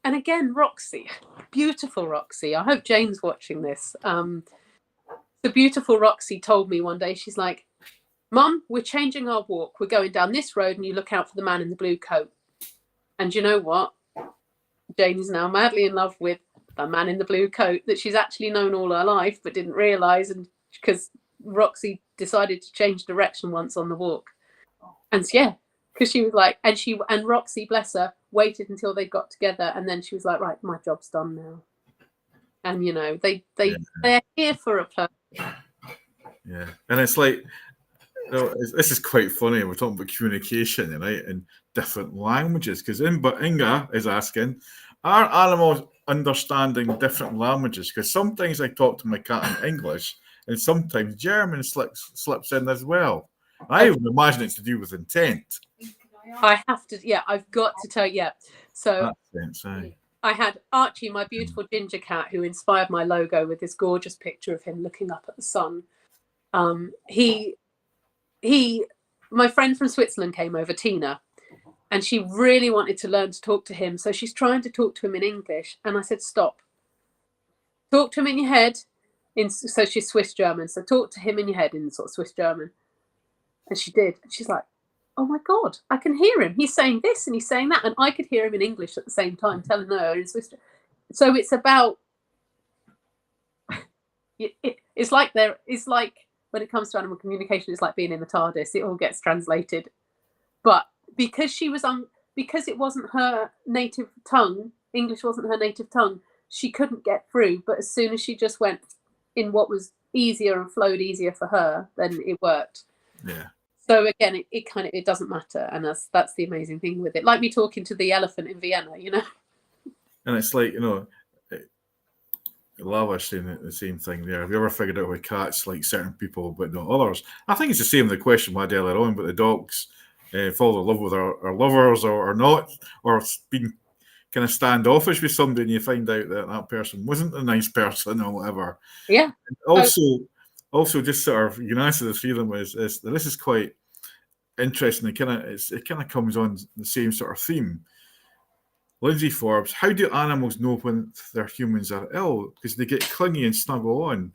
and again, Roxy, beautiful Roxy. I hope Jane's watching this. The beautiful Roxy told me one day, she's like, Mum, we're changing our walk. We're going down this road, and you look out for the man in the blue coat. And you know what? Jane is now madly in love with the man in the blue coat that she's actually known all her life, but didn't realise, and because Roxy decided to change direction once on the walk. And because she was like, and Roxy, bless her, waited until they got together, and then she was like, right, my job's done now. and they're here for a purpose. Yeah, and it's like, this is quite funny. We're talking about communication, right, in different languages. But Inga is asking, are animals understanding different languages? Because sometimes I talk to my cat in English, and sometimes German slips in as well. I would imagine it's to do with intent. I've got to tell you. So I had Archie, my beautiful ginger cat, who inspired my logo with this gorgeous picture of him looking up at the sun. My friend from Switzerland came over, Tina, and she really wanted to learn to talk to him. So she's trying to talk to him in English. And I said, stop. Talk to him in your head. So she's Swiss German. So talk to him in your head in sort of Swiss German. And she did. And she's like, oh my God, I can hear him. He's saying this and he's saying that. And I could hear him in English at the same time, telling her in Swiss. So it's about, it's like when it comes to animal communication, it's like being in the TARDIS. It all gets translated. But because because it wasn't her native tongue, English wasn't her native tongue, she couldn't get through. But as soon as she just went in what was easier and flowed easier for her, then it worked. Yeah. So again, it doesn't matter, and that's the amazing thing with it. Like me talking to the elephant in Vienna, And it's like, Lava's saying the same thing there. Have you ever figured out why cats like certain people but not others? I think it's the same the question we had earlier on, but the dogs fall in love with our lovers or not, or been kind of standoffish with somebody, and you find out that person wasn't a nice person or whatever. Yeah. And also, just sort of, you can answer the three of them is this is quite interesting. It kind of comes on the same sort of theme. Lindsay Forbes, how do animals know when their humans are ill? Because they get clingy and snuggle on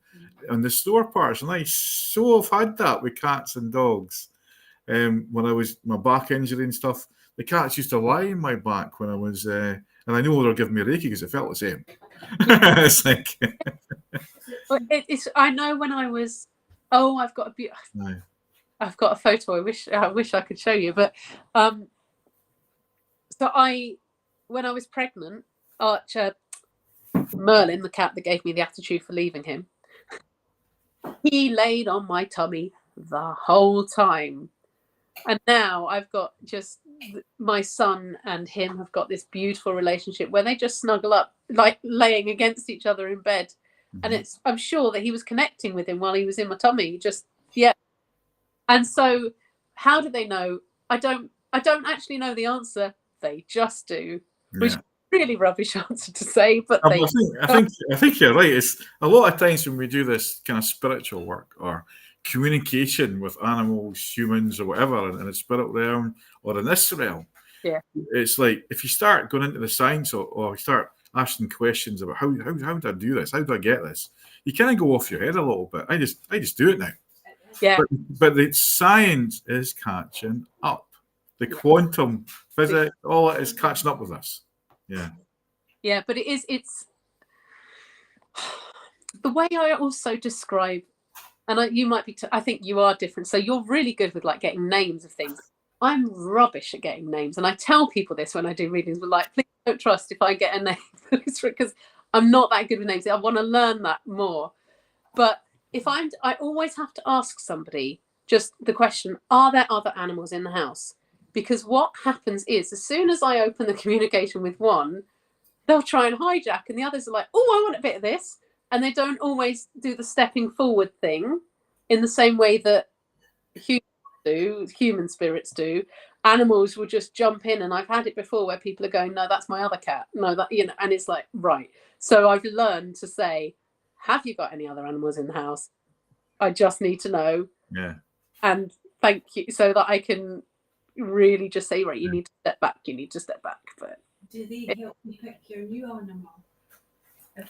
the store parts. And I so have had that with cats and dogs. When I was my back injury and stuff, the cats used to lie in my back when I was, and I know they were giving me Reiki because it felt the same. It's like, I know when I was, I've got a photo. I wish I could show you, but when I was pregnant, Merlin, the cat that gave me the attitude for leaving him, he laid on my tummy the whole time. And now I've got just my son and him have got this beautiful relationship where they just snuggle up, like laying against each other in bed. Mm-hmm. And I'm sure that he was connecting with him while he was in my tummy. And so how do they know? I don't actually know the answer. They just do. Which is a really rubbish answer to say, but I think you're right. It's a lot of times when we do this kind of spiritual work or communication with animals, humans, or whatever in the spirit realm or in this realm, it's like if you start going into the science or start asking questions about how do I do this, how do I get this, you kind of go off your head a little bit. I just do it now. Yeah. But the science is catching up. The quantum physics, all it is catching up with us. Yeah. Yeah, but it's the way I also describe, and you might be, I think you are different. So you're really good with like getting names of things. I'm rubbish at getting names. And I tell people this when I do readings, but like, please don't trust if I get a name because I'm not that good with names. I want to learn that more. But I always have to ask somebody just the question, are there other animals in the house? Because what happens is as soon as I open the communication with one, they'll try and hijack and the others are like, oh, I want a bit of this. And they don't always do the stepping forward thing in the same way that human spirits do. Animals will just jump in. And I've had it before where people are going, no, that's my other cat. No, and it's like, right. So I've learned to say, have you got any other animals in the house? I just need to know. Yeah. And thank you. So that I can really just say, right, you need to step back. But do they help you pick your new animal?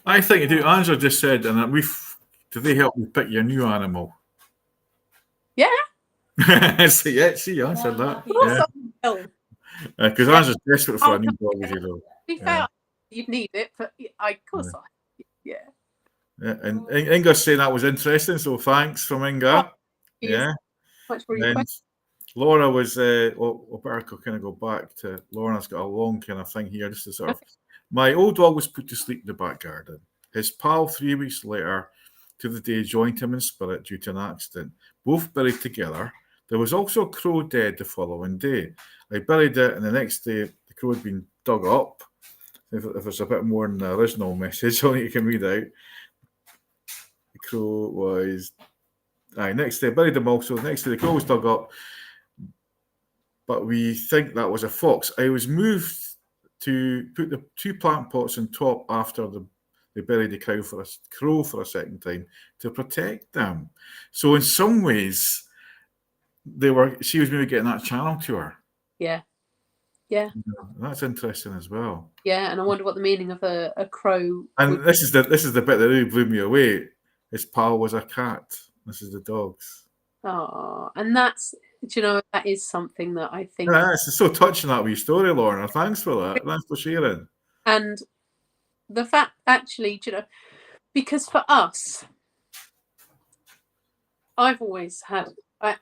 I think you do. Angela just said, and do they help you pick your new animal? Yeah. See, you answered that. Because Yeah. Angela's desperate for a new dog, you know. To be fair, you'd need it, but of course Yeah, and Inga's saying that was interesting, so thanks from Inga. Much for your question. Laura was, we'll better kind of go back to Laura's got a long kind of thing here, just to sort of, my old dog was put to sleep in the back garden. His pal 3 weeks later to the day joined him in spirit due to an accident. Both buried together. There was also a crow dead the following day. I buried it, and the next day the crow had been dug up. If there's a bit more in the original message, only you can read out. The crow was... next day, buried them also. Next day, the crow was dug up, but we think that was a fox. I was moved to put the 2 plant pots on top after they buried the crow for a second time to protect them. So in some ways, she was maybe getting that channel to her. Yeah. That's interesting as well. Yeah, and I wonder what the meaning of a crow. And this is the bit that really blew me away. His pal was a cat. This is the dogs. Oh, and that's, that is something that I think. Yeah, it's so touching, that wee story, Lorna. Thanks for that. Thanks for sharing. And the fact, actually, because for us, I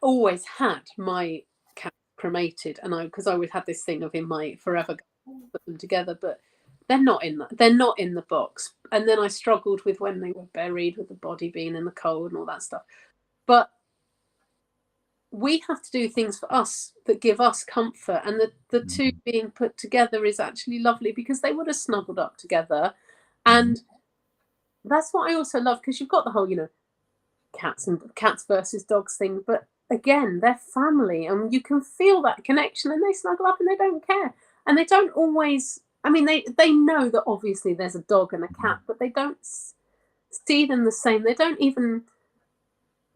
always had my cat cremated, and because I always had this thing of in my forever put them together, but they're not in the box. And then I struggled with when they were buried, with the body being in the cold and all that stuff. But we have to do things for us that give us comfort, and the two being put together is actually lovely, because they would have snuggled up together. And that's what I also love, because you've got the whole cats versus dogs thing, but again, they're family, and you can feel that connection, and they snuggle up and they don't care, and they don't always, I mean, they know that obviously there's a dog and a cat, but they don't see them the same. They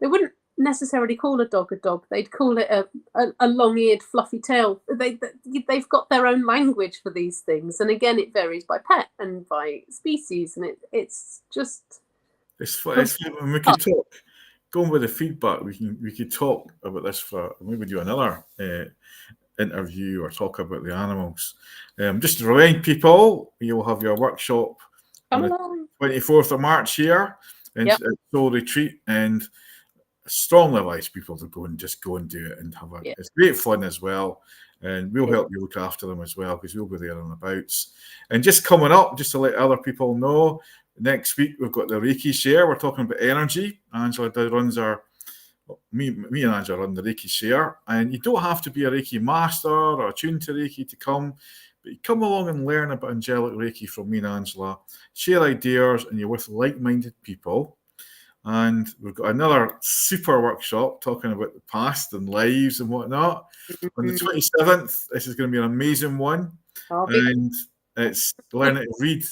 wouldn't necessarily call a dog, they'd call it a long-eared fluffy tail. They've got their own language for these things, and again, it varies by pet and by species, and it's just when we could talk, going with the feedback, we could talk about this for maybe do another interview or talk about the animals. Just to remind people, you'll have your workshop on the 24th of March here in Soul Retreat, and strongly advise people to go and do it and have it's great fun as well, and we'll help you look after them as well, because we'll be there and abouts. And just coming up, just to let other people know, next week we've got the Reiki share. We're talking about energy. Angela runs me and Angela run the Reiki share, and you don't have to be a Reiki master or attuned to Reiki to come, but you come along and learn about angelic Reiki from me and Angela, share ideas, and you're with like-minded people. And we've got another super workshop talking about the past and lives and whatnot. On the 27th, this is going to be an amazing one. And it's learning to read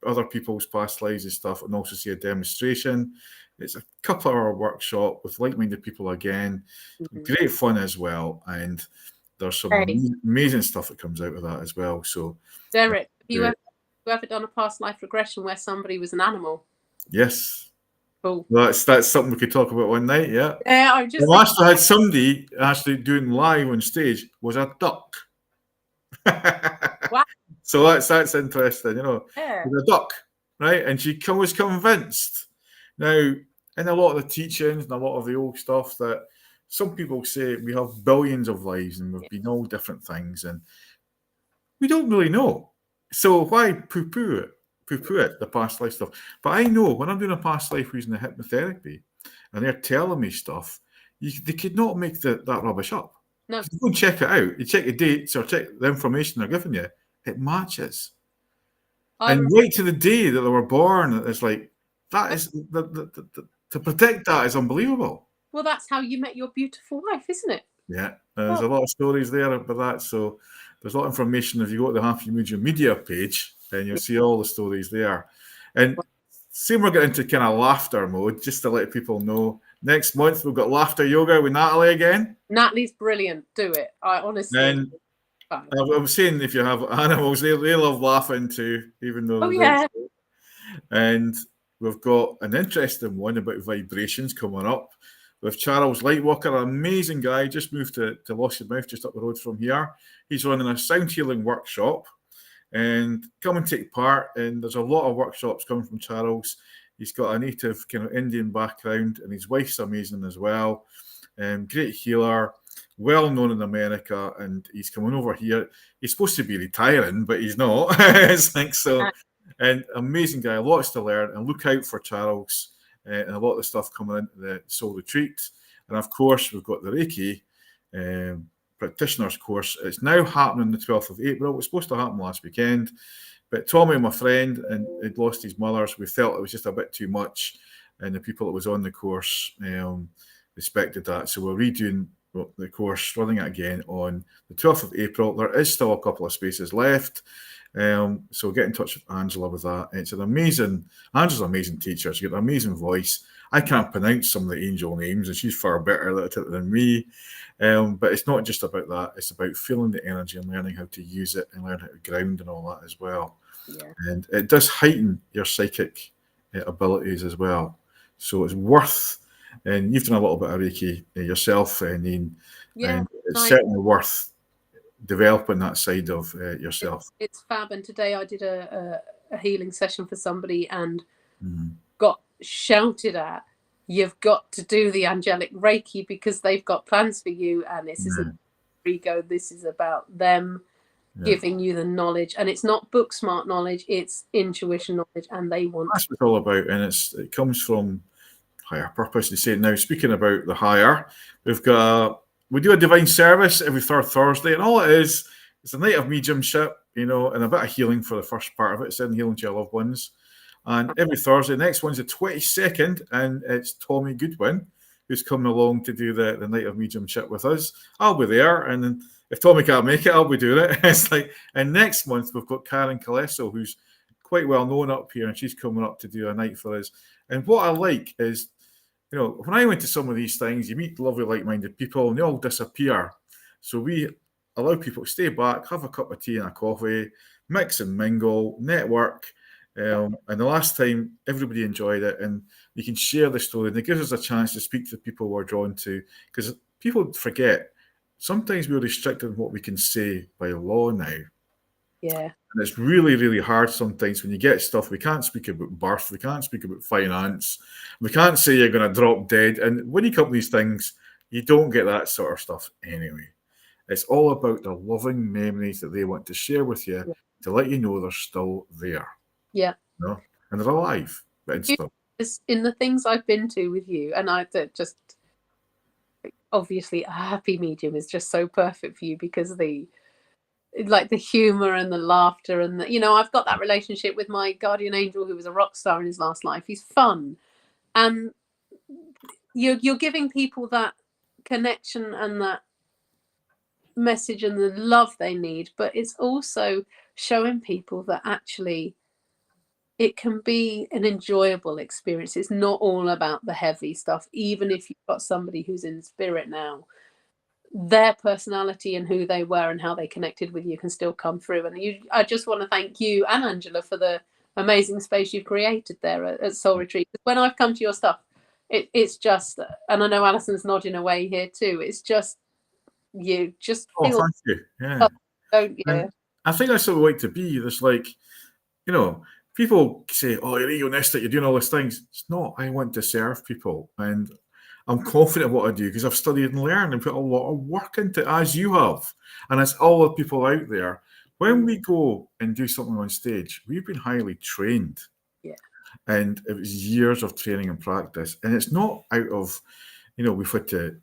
other people's past lives and stuff, and also see a demonstration. It's a couple-hour workshop with like-minded people again. Great fun as well. And there's some amazing stuff that comes out of that as well. So, Derek, have you ever done a past life regression where somebody was an animal? Yes. Cool. That's something we could talk about one night, yeah. Yeah, I just actually had somebody actually doing live on stage was a duck. Wow. So that's interesting, Yeah. With a duck, right? And she was convinced. Now, in a lot of the teachings and a lot of the old stuff, that some people say we have billions of lives and we've been all different things, and we don't really know. So why poo-poo it, the past life stuff? But I know when I'm doing a past life using the hypnotherapy, and they're telling me stuff, they could not make that rubbish up. No. You go and check it out. You check the dates or check the information they're giving you. It matches. And right to the day that they were born, it's like, that is, to protect that is unbelievable. Well, that's how you met your beautiful wife, isn't it? Yeah, there's a lot of stories there about that. So there's a lot of information. If you go to the Half Your Media page, then you'll see all the stories there. And same, we're getting into kind of laughter mode, just to let people know. Next month, we've got laughter yoga with Natalie again. Natalie's brilliant. Do it. I honestly. And I was saying, if you have animals, they love laughing too, even though. Oh, yeah. And we've got an interesting one about vibrations coming up with Charles Lightwalker, an amazing guy, just moved to Lossiemouth, just up the road from here. He's running a sound healing workshop, and come and take part. And there's a lot of workshops coming from Charles. He's got a native kind of Indian background, and his wife's amazing as well. Great healer, well known in America, and he's coming over here. He's supposed to be retiring, but he's not. It's like so. And amazing guy, lots to learn. And look out for Charles and a lot of stuff coming into the Soul Retreat. And of course, we've got the Reiki practitioners course. It's now happening the 12th of April. It was supposed to happen last weekend. But Tommy, my friend, and he'd lost his mothers. We felt it was just a bit too much. And the people that was on the course respected that. So we're redoing the course, running it again on the 12th of April. There is still a couple of spaces left. So get in touch with Angela with that. It's an amazing, Angela's an amazing teacher. She's got an amazing voice. I can't pronounce some of the angel names, and she's far better at it than me. But it's not just about that. It's about feeling the energy and learning how to use it and learn how to ground and all that as well. Yeah. And it does heighten your psychic abilities as well. So it's worth, and you've done a little bit of Reiki yourself, Neen, and it's certainly worth developing that side of yourself. It's fab. And today I did a healing session for somebody and got shouted at. You've got to do the angelic Reiki because they've got plans for you, and this isn't ego. This is about them giving you the knowledge, and it's not book smart knowledge, it's intuition knowledge, and they want. That's what it's all about, and it comes from higher purpose. They say now. Speaking about the higher, we do a divine service every third Thursday, and all it is, it's a night of mediumship, and a bit of healing for the first part of it. It's in healing to your loved ones. And every Thursday, next one's the 22nd, and it's Tommy Goodwin who's coming along to do the night of mediumship with us. I'll be there, and if Tommy can't make it, I'll be doing it. It's like, and next month we've got Karen Calesso, who's quite well known up here, and she's coming up to do a night for us. And what I like is, when I went to some of these things, you meet lovely, like-minded people, and they all disappear. So we allow people to stay back, have a cup of tea and a coffee, mix and mingle, network. And the last time, everybody enjoyed it, and you can share the story, and it gives us a chance to speak to the people we're drawn to, because people forget, sometimes we're restricted in what we can say by law now. Yeah. And it's really, really hard sometimes when you get stuff. We can't speak about birth. We can't speak about finance. We can't say you're going to drop dead. And when you come to these things, you don't get that sort of stuff anyway. It's all about the loving memories that they want to share with you to let you know they're still there. Yeah. And they're alive. But it's in the things I've been to with you, and I just obviously a happy medium is just so perfect for you because the humor and the laughter and I've got that relationship with my guardian angel who was a rock star in his last life. He's fun, and you're giving people that connection and that message and the love they need, but it's also showing people that actually it can be an enjoyable experience. It's not all about the heavy stuff. Even if you've got somebody who's in spirit now, their personality and who they were and how they connected with you can still come through. And I just want to thank you and Angela for the amazing space you've created there at Soul Retreat. When I've come to your stuff, it's just, and I know Alison's nodding away here too, it's just, you just feel. Thank you. Yeah. Don't you? And I think that's what we like to be. There's people say, oh, you're egoistic, you're doing all these things. It's not. I want to serve people. And I'm confident in what I do because I've studied and learned and put a lot of work into it, as you have. And it's all the people out there. When we go and do something on stage, we've been highly trained. Yeah. And it was years of training and practice. And it's not out of, we've had to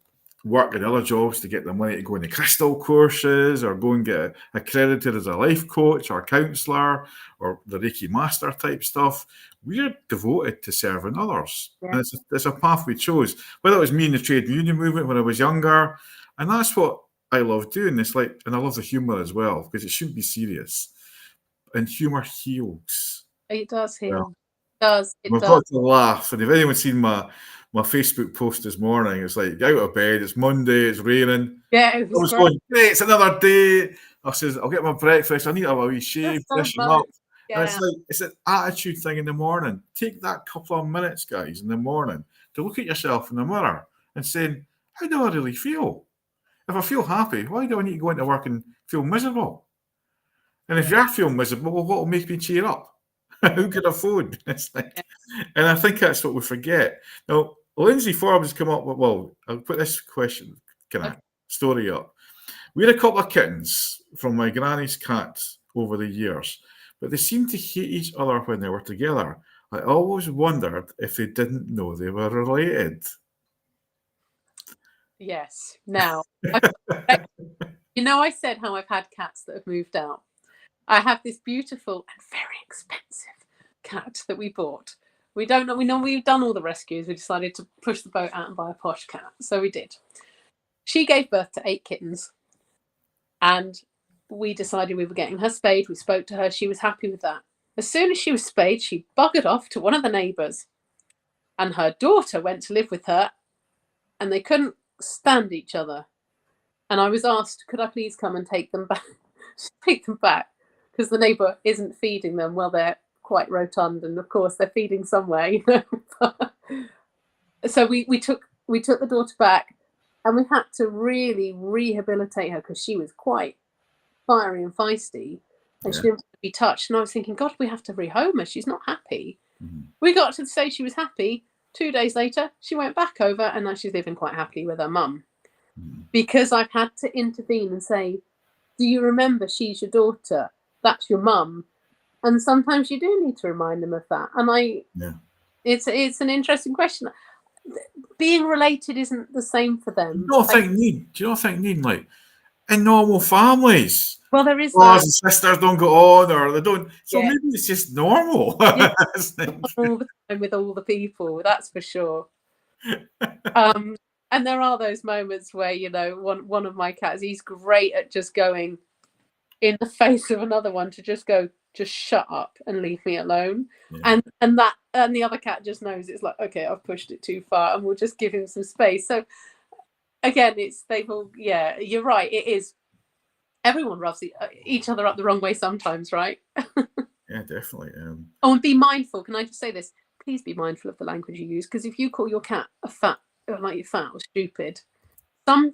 work in other jobs to get the money to go into crystal courses or go and get accredited as a life coach or counsellor or the Reiki master type stuff. We're devoted to serving others. Yeah. And it's a path we chose. Whether it was me in the trade union movement when I was younger, and that's what I love doing. It's and I love the humour as well, because it shouldn't be serious. And humour heals. It does heal. Well, it does. We've got to laugh. And if anyone's seen my Facebook post this morning, it's like, get out of bed, it's Monday, it's raining. Yeah, it was going, great, it's another day. I says, I'll get my breakfast, I need to have a wee shave, freshen up. Yeah. And it's an attitude thing in the morning. Take that couple of minutes, guys, in the morning to look at yourself in the mirror and saying, how do I really feel? If I feel happy, why do I need to go into work and feel miserable? And if you're feeling miserable, well, what will make me cheer up? Who could afford? And I think that's what we forget. Now, Lindsay Forbes come up with, I'll put this story up. We had a couple of kittens from my granny's cats over the years. but they seemed to hate each other when they were together. I always wondered if they didn't know they were related. Yes. Now, I said how I've had cats that have moved out. I have this beautiful and very expensive cat that we bought. We don't know. We know we've done all the rescues. We decided to push the boat out and buy a posh cat. So we did. She gave birth to 8 kittens. And we decided we were getting her spayed. We spoke to her. She was happy with that. As soon as she was spayed, she buggered off to one of the neighbours. And her daughter went to live with her. And they couldn't stand each other. And I was asked, could I please come and take them back? Because the neighbour isn't feeding them. Well, they're quite rotund, and of course they're feeding somewhere, So we took the daughter back, and we had to really rehabilitate her because she was quite fiery and feisty, and she didn't want to be touched. And I was thinking, God, we have to rehome her. She's not happy. We got to say she was happy. 2 days later, she went back over, and now she's living quite happily with her mum. Because I've had to intervene and say, do you remember she's your daughter? That's your mum. And sometimes you do need to remind them of that. And it's an interesting question. Being related isn't the same for them. Do you not think, Neen, like in normal families, well, there is brothers and sisters don't go on, or they don't. So Yeah. maybe it's just normal. Yeah. All the time with all the people, that's for sure. And there are those moments where, one of my cats, he's great at just going in the face of another one to just go, just shut up and leave me alone. And the other cat just knows it's like, okay, I've pushed it too far, and we'll just give him some space. So again, you're right. It is. Everyone rubs each other up the wrong way sometimes, right? Yeah, definitely. Oh, and be mindful. Can I just say this? Please be mindful of the language you use, because if you call your cat a fat, like you're fat or stupid, some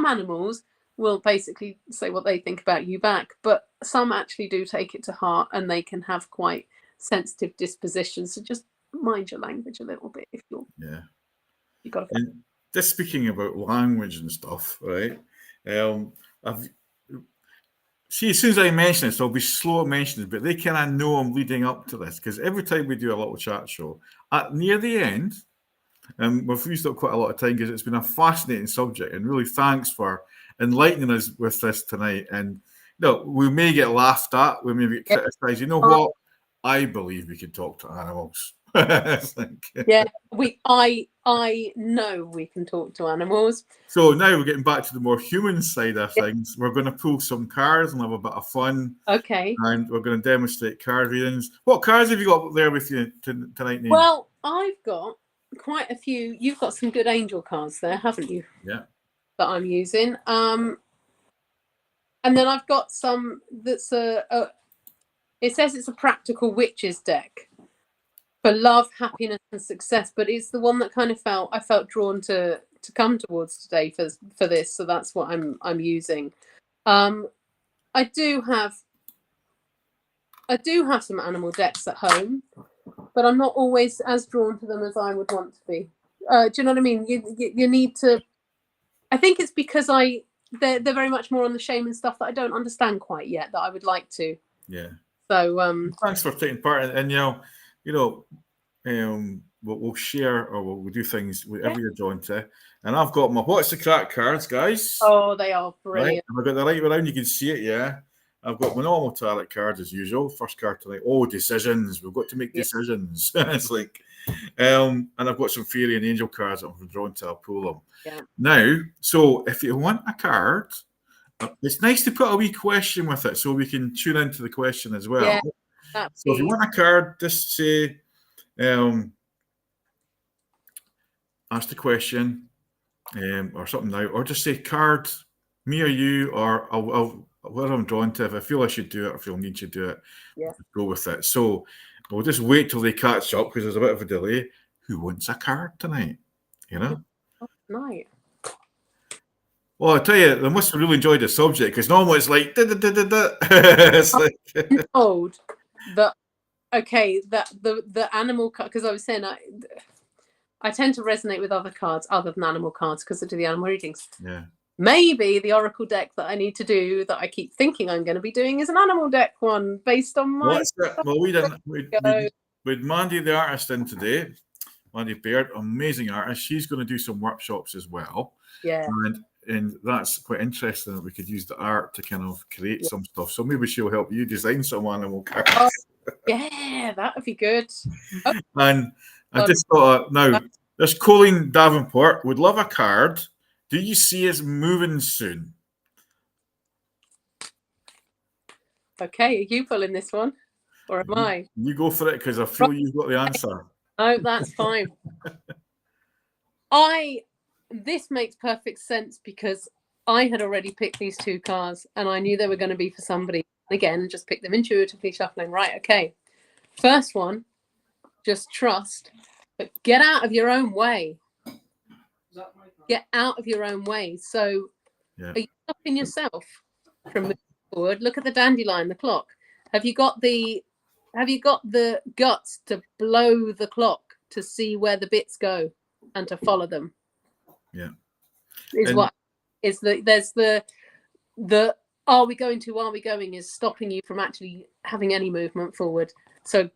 animals will basically say what they think about you back, but some actually do take it to heart, and they can have quite sensitive dispositions. So just mind your language a little bit if you're. Yeah. You got to. And just speaking about language and stuff, right? See, as soon as I mention this, I'll be slow at mentioning it, but they kind of know I'm leading up to this, because every time we do a little chat show, near the end, and we've used up quite a lot of time because it's been a fascinating subject, and really thanks for enlightening us with this tonight. And we may get laughed at, we may get criticised. You know what? I believe we can talk to animals. I know we can talk to animals. So now we're getting back to the more human side of things. We're going to pull some cards and have a bit of fun. Okay. And we're going to demonstrate card readings. What cards have you got there with you tonight, Neen? Well, I've got quite a few. You've got some good angel cards there, haven't you? Yeah. That I'm using. And then I've got some that's it says it's a practical witches deck for love, happiness, and success. But it's the one that kind of I felt drawn to come towards today for this. So that's what I'm using. I do have some animal decks at home, but I'm not always as drawn to them as I would want to be. Do you know what I mean? You need to. I think it's because they're very much more on the shaman stuff that I don't understand quite yet, that I would like to. Yeah. So thanks for taking part, and we'll share, or we'll do things whatever you're drawn to. And I've got my What's the Crack cards, guys. Oh, they are brilliant. Right? I've got the right around, you can see it, yeah. I've got my normal tarot cards as usual. First card tonight. Oh, decisions. We've got to make decisions. It's like, and I've got some fairy and angel cards that I'm drawn to. I'll pull them. Yeah. Now, so if you want a card, it's nice to put a wee question with it so we can tune into the question as well. Yeah, so if you want a card, just say, ask the question or something now, or just say card, me or you, or I'll what I'm drawn to. If I feel I should do it, or if I feel need to do it, go with it. So we'll just wait till they catch up because there's a bit of a delay. Who wants a card tonight? Night. Well, I tell you, they must have really enjoyed the subject, because normally it's like, it's like I'm told that that the animal card, because I was saying I tend to resonate with other cards other than animal cards because I do the animal readings. Yeah. maybe the oracle deck that I need to do, that I keep thinking I'm going to be doing, is an animal deck one based on my. What's it? Well, we'd Mandy the artist in today. Mandy Baird, amazing artist. She's going to do some workshops as well. Yeah. And that's quite interesting that we could use the art to kind of create some stuff. So maybe she'll help you design some animal cards. Oh, yeah, that would be good. Oh, and I just thought, now, this Colleen Davenport would love a card. Do you see us moving soon? okay, are you pulling this one? Or am I? You go for it, because I feel you've got the answer. Oh, that's fine. This makes perfect sense, because I had already picked these two cards and I knew they were going to be for somebody. Again, just pick them intuitively, shuffling. Right, okay. First one, just trust, but get out of your own way. Get out of your own way. So are you stopping yourself from moving forward? Look at the dandelion, the clock. Have you got the guts to blow the clock to see where the bits go and to follow them? Yeah. There's the are we going is stopping you from actually having any movement forward. So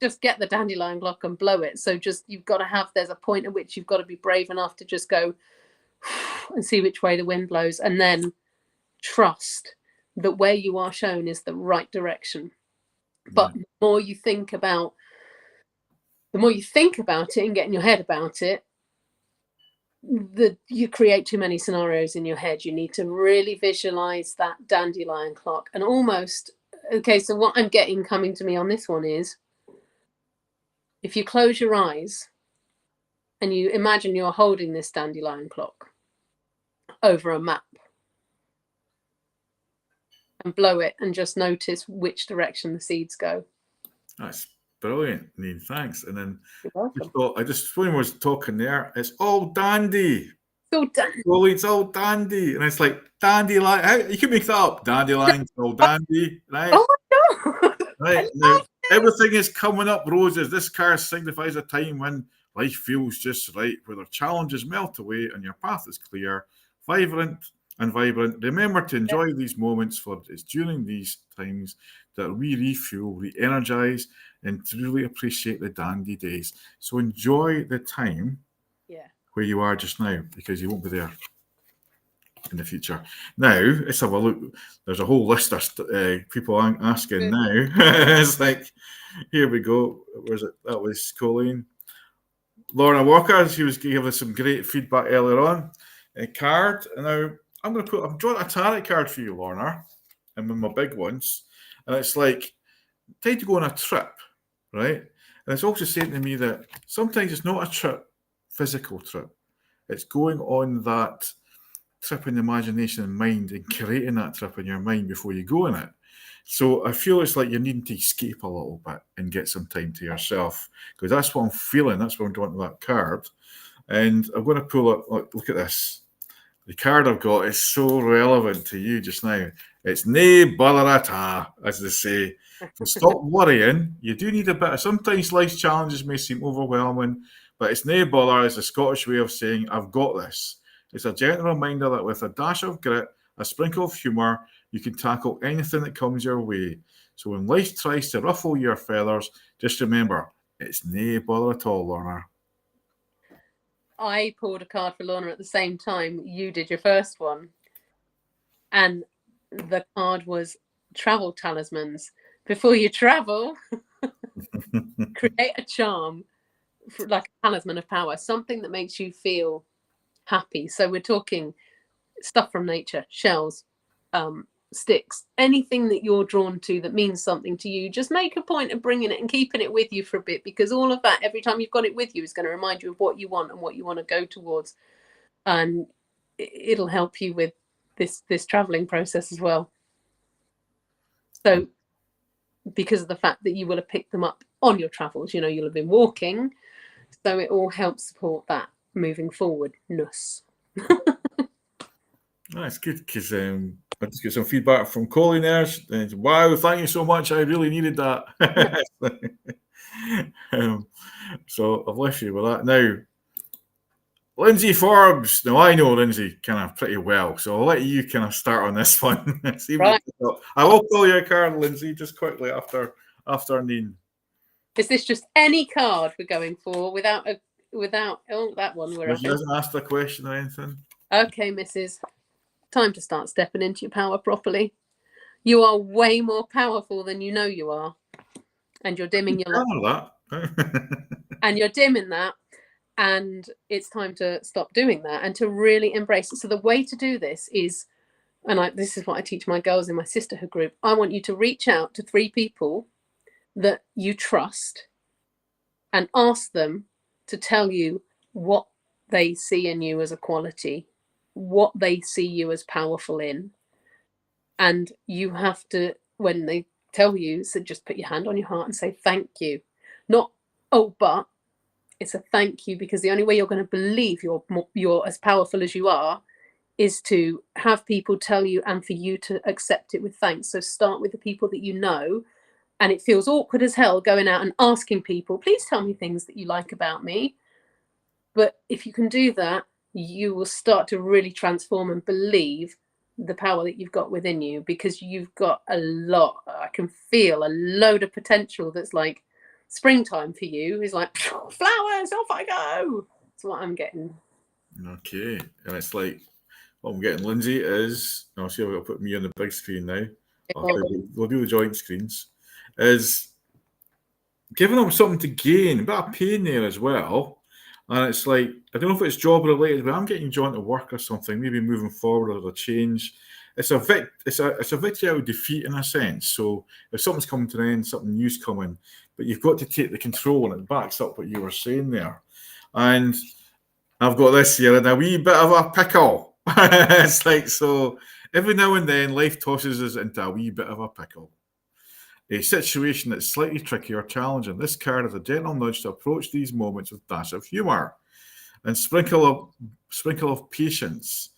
just get the dandelion clock and blow it. So just, you've got to there's a point at which you've got to be brave enough to just go and see which way the wind blows, and then trust that where you are shown is the right direction. But the more you think about it and get in your head about it, you create too many scenarios in your head. You need to really visualize that dandelion clock. And almost, okay, so what I'm getting coming to me on this one is, if you close your eyes and you imagine you're holding this dandelion clock over a map, and blow it and just notice which direction the seeds go. That's brilliant, Neen. Thanks. And then You're welcome. when I was talking there, it's all dandy. So dandy. Well, it's all dandy. And it's like dandelion. You can make that up. Dandelion, all dandy, right? Oh my God. Right. Now, everything is coming up roses. This card signifies a time when life feels just right, where the challenges melt away and your path is clear, vibrant. Remember to enjoy these moments, for it's during these times that we refuel, re-energize, and truly appreciate the dandy days. So enjoy the time where you are just now, because you won't be there in the future. Now, let's have a look. There's a whole list of people asking now. It's like, here we go. Where's it? That was Colleen. Lorna Walker, she was giving us some great feedback earlier on. A card. And now I've drawn a tarot card for you, Lorna, and with my big ones. And it's like, time to go on a trip, right? And it's also saying to me that sometimes it's not a trip, physical trip. It's going on that trip in the imagination and mind, and creating that trip in your mind before you go on it. So I feel it's like you're needing to escape a little bit and get some time to yourself, because that's what I'm feeling. That's what I'm drawing to that card. And I'm going to pull up, look at this. The card I've got is so relevant to you just now. It's nae bother at a', as they say. So stop worrying. You do need a bit. Sometimes life's challenges may seem overwhelming, but it's nae bother is the Scottish way of saying, I've got this. It's a gentle reminder that with a dash of grit, a sprinkle of humour, you can tackle anything that comes your way. So when life tries to ruffle your feathers, just remember, it's nae bother at all, Lorna. I pulled a card for Lorna at the same time you did your first one. And the card was travel talismans. Before you travel, create a charm, like a talisman of power, something that makes you feel happy. So we're talking stuff from nature, shells, sticks, anything that you're drawn to that means something to you. Just make a point of bringing it and keeping it with you for a bit, because all of that, every time you've got it with you, is going to remind you of what you want and what you want to go towards, and it'll help you with this traveling process as well. So because of the fact that you will have picked them up on your travels, you'll have been walking, so it all helps support that moving forwardness. That's good, because I just get some feedback from Colleen there. Wow, thank you so much. I really needed that. So I've left you with that. Now, Lindsay Forbes. Now, I know Lindsay kind of pretty well, so I'll let you kind of start on this one. See what Right. you think. I will pull you a card, Lindsay, just quickly after Neen. Is this just any card we're going for without that one? We're She doesn't ask the question or anything. Okay, Mrs. Time to start stepping into your power properly. You are way more powerful than you know you are, and you're dimming your light. And you're dimming that, and it's time to stop doing that and to really embrace it. So the way to do this is, this is what I teach my girls in my sisterhood group. I want you to reach out to 3 people that you trust and ask them to tell you what they see in you as a quality, what they see you as powerful in. And you have to, when they tell you, so just put your hand on your heart and say thank you. Not, oh, but it's a thank you, because the only way you're going to believe you're as powerful as you are is to have people tell you and for you to accept it with thanks. So start with the people that you know. And it feels awkward as hell going out and asking people, please tell me things that you like about me. But if you can do that, you will start to really transform and believe the power that you've got within you, because you've got a lot. I can feel a load of potential that's like springtime for you is like flowers, off I go. That's what I'm getting. Okay. And it's like, what I'm getting, Lindsay, is, I'll see if I'll put me on the big screen now. Okay, we'll do the joint screens. Is giving them something to gain, a bit of pain there as well. And it's like, I don't know if it's job related, but I'm getting John to work or something, maybe moving forward or a change. It's a victory out of defeat in a sense. So if something's coming to an end, something new's coming, but you've got to take the control, and it backs up what you were saying there. And I've got this here in a wee bit of a pickle. It's like, so every now and then life tosses us into a wee bit of a pickle. A situation that's slightly tricky or challenging. This card is a gentle nudge to approach these moments with a dash of humour and sprinkle of patience.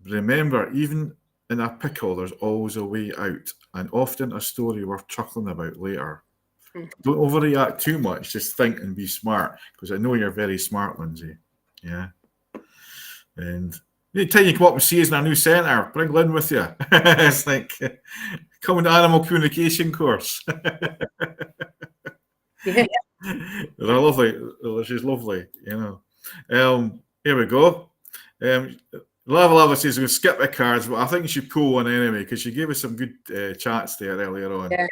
Remember, even in a pickle, there's always a way out, and often a story worth chuckling about later. Don't overreact too much. Just think and be smart, because I know you're very smart, Lindsay. Yeah. And anytime you come up and see us in our new centre, bring Lynn with you. It's like coming to animal communication course. Yeah. They're lovely. She's lovely, you know. Here we go. Lava says we'll skip the cards, but I think you should pull one anyway, because she gave us some good chats there earlier on. Yeah.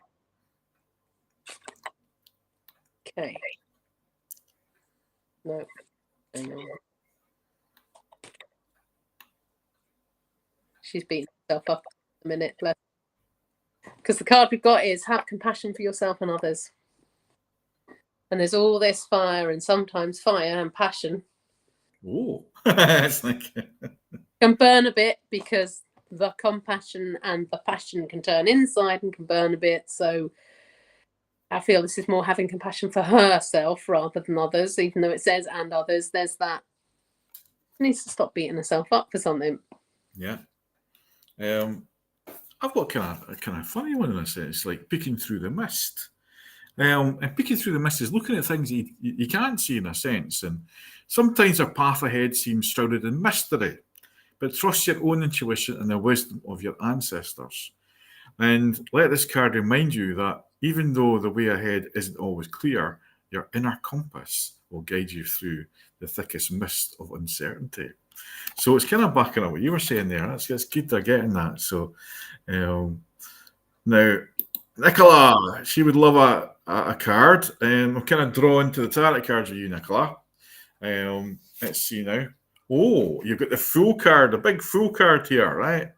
Okay. No. Hang on. She's beating herself up a minute, because the card we've got is have compassion for yourself and others. And there's all this fire, and sometimes fire and passion it's like can burn a bit, because the compassion and the passion can turn inside and can burn a bit. So I feel this is more having compassion for herself rather than others, even though it says and others. There's that. She needs to stop beating herself up for something. Yeah. I've got kind of funny one in a sense, like peeking through the mist. And peeking through the mist is looking at things you can't see in a sense. And sometimes our path ahead seems shrouded in mystery, but trust your own intuition and the wisdom of your ancestors. And let this card remind you that even though the way ahead isn't always clear, your inner compass will guide you through the thickest mist of uncertainty. So it's kind of backing up what you were saying there. That's good they're getting that. So now, Nicola, she would love a card. I'm kind of drawn to the tarot cards with you, Nicola. Let's see now. Oh, you've got the Fool card, the big Fool card here, right?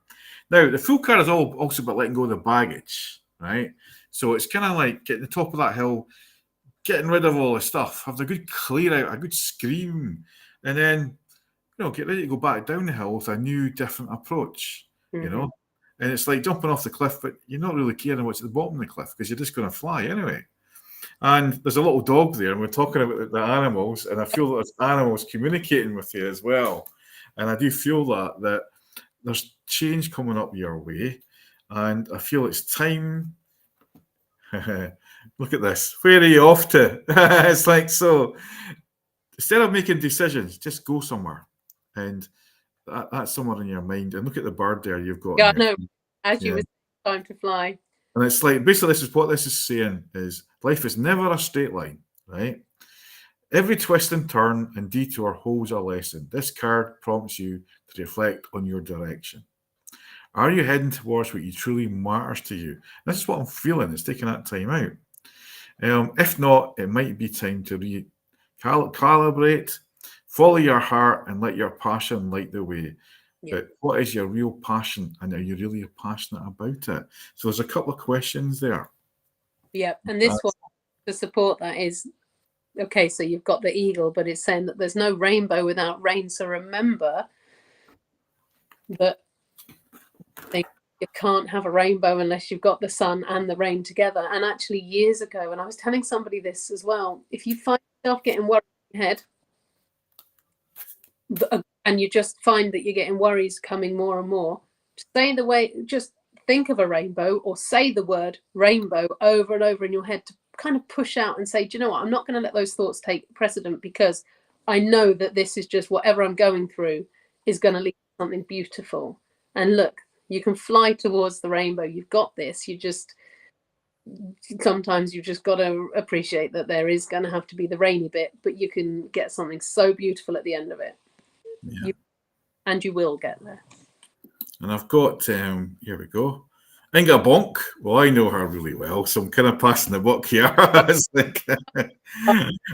Now, the Fool card is also about letting go of the baggage, right? So it's kind of like getting to the top of that hill, getting rid of all the stuff, have a good clear out, a good scream, and then, get ready to go back down the hill with a new, different approach, you know? And it's like jumping off the cliff, but you're not really caring what's at the bottom of the cliff, because you're just going to fly anyway. And there's a little dog there, and we're talking about the animals, and I feel that there's animals communicating with you as well. And I do feel that there's change coming up your way, and I feel it's time. Look at this. Where are you off to? It's like, so instead of making decisions, just go somewhere. And that's somewhere in your mind. And look at the bird there you've got. Yeah, no, as you Yeah. were saying, time to fly. And it's like, basically, this is what this is saying is life is never a straight line, right? Every twist and turn and detour holds a lesson. This card prompts you to reflect on your direction. Are you heading towards what you truly matters to you? This is what I'm feeling. It's taking that time out. If not, it might be time to calibrate, follow your heart, and let your passion light the way. Yeah. But what is your real passion, and are you really passionate about it? So there's a couple of questions there. Yeah, and this one to support that is, okay, so you've got the eagle, but it's saying that there's no rainbow without rain. So remember that you can't have a rainbow unless you've got the sun and the rain together. And actually, years ago, and I was telling somebody this as well, if you find yourself getting worried in your head, and you just find that you're getting worries coming more and more, just think of a rainbow or say the word rainbow over and over in your head to kind of push out and say, do you know what? I'm not going to let those thoughts take precedent, because I know that this is just whatever I'm going through is going to lead to something beautiful. And look, you can fly towards the rainbow. You've got this. Sometimes you've just got to appreciate that there is going to have to be the rainy bit, but you can get something so beautiful at the end of it. Yeah. And you will get there. And I've got, here we go. Inga Bonk. Well, I know her really well, so I'm kind of passing the buck here. It's like,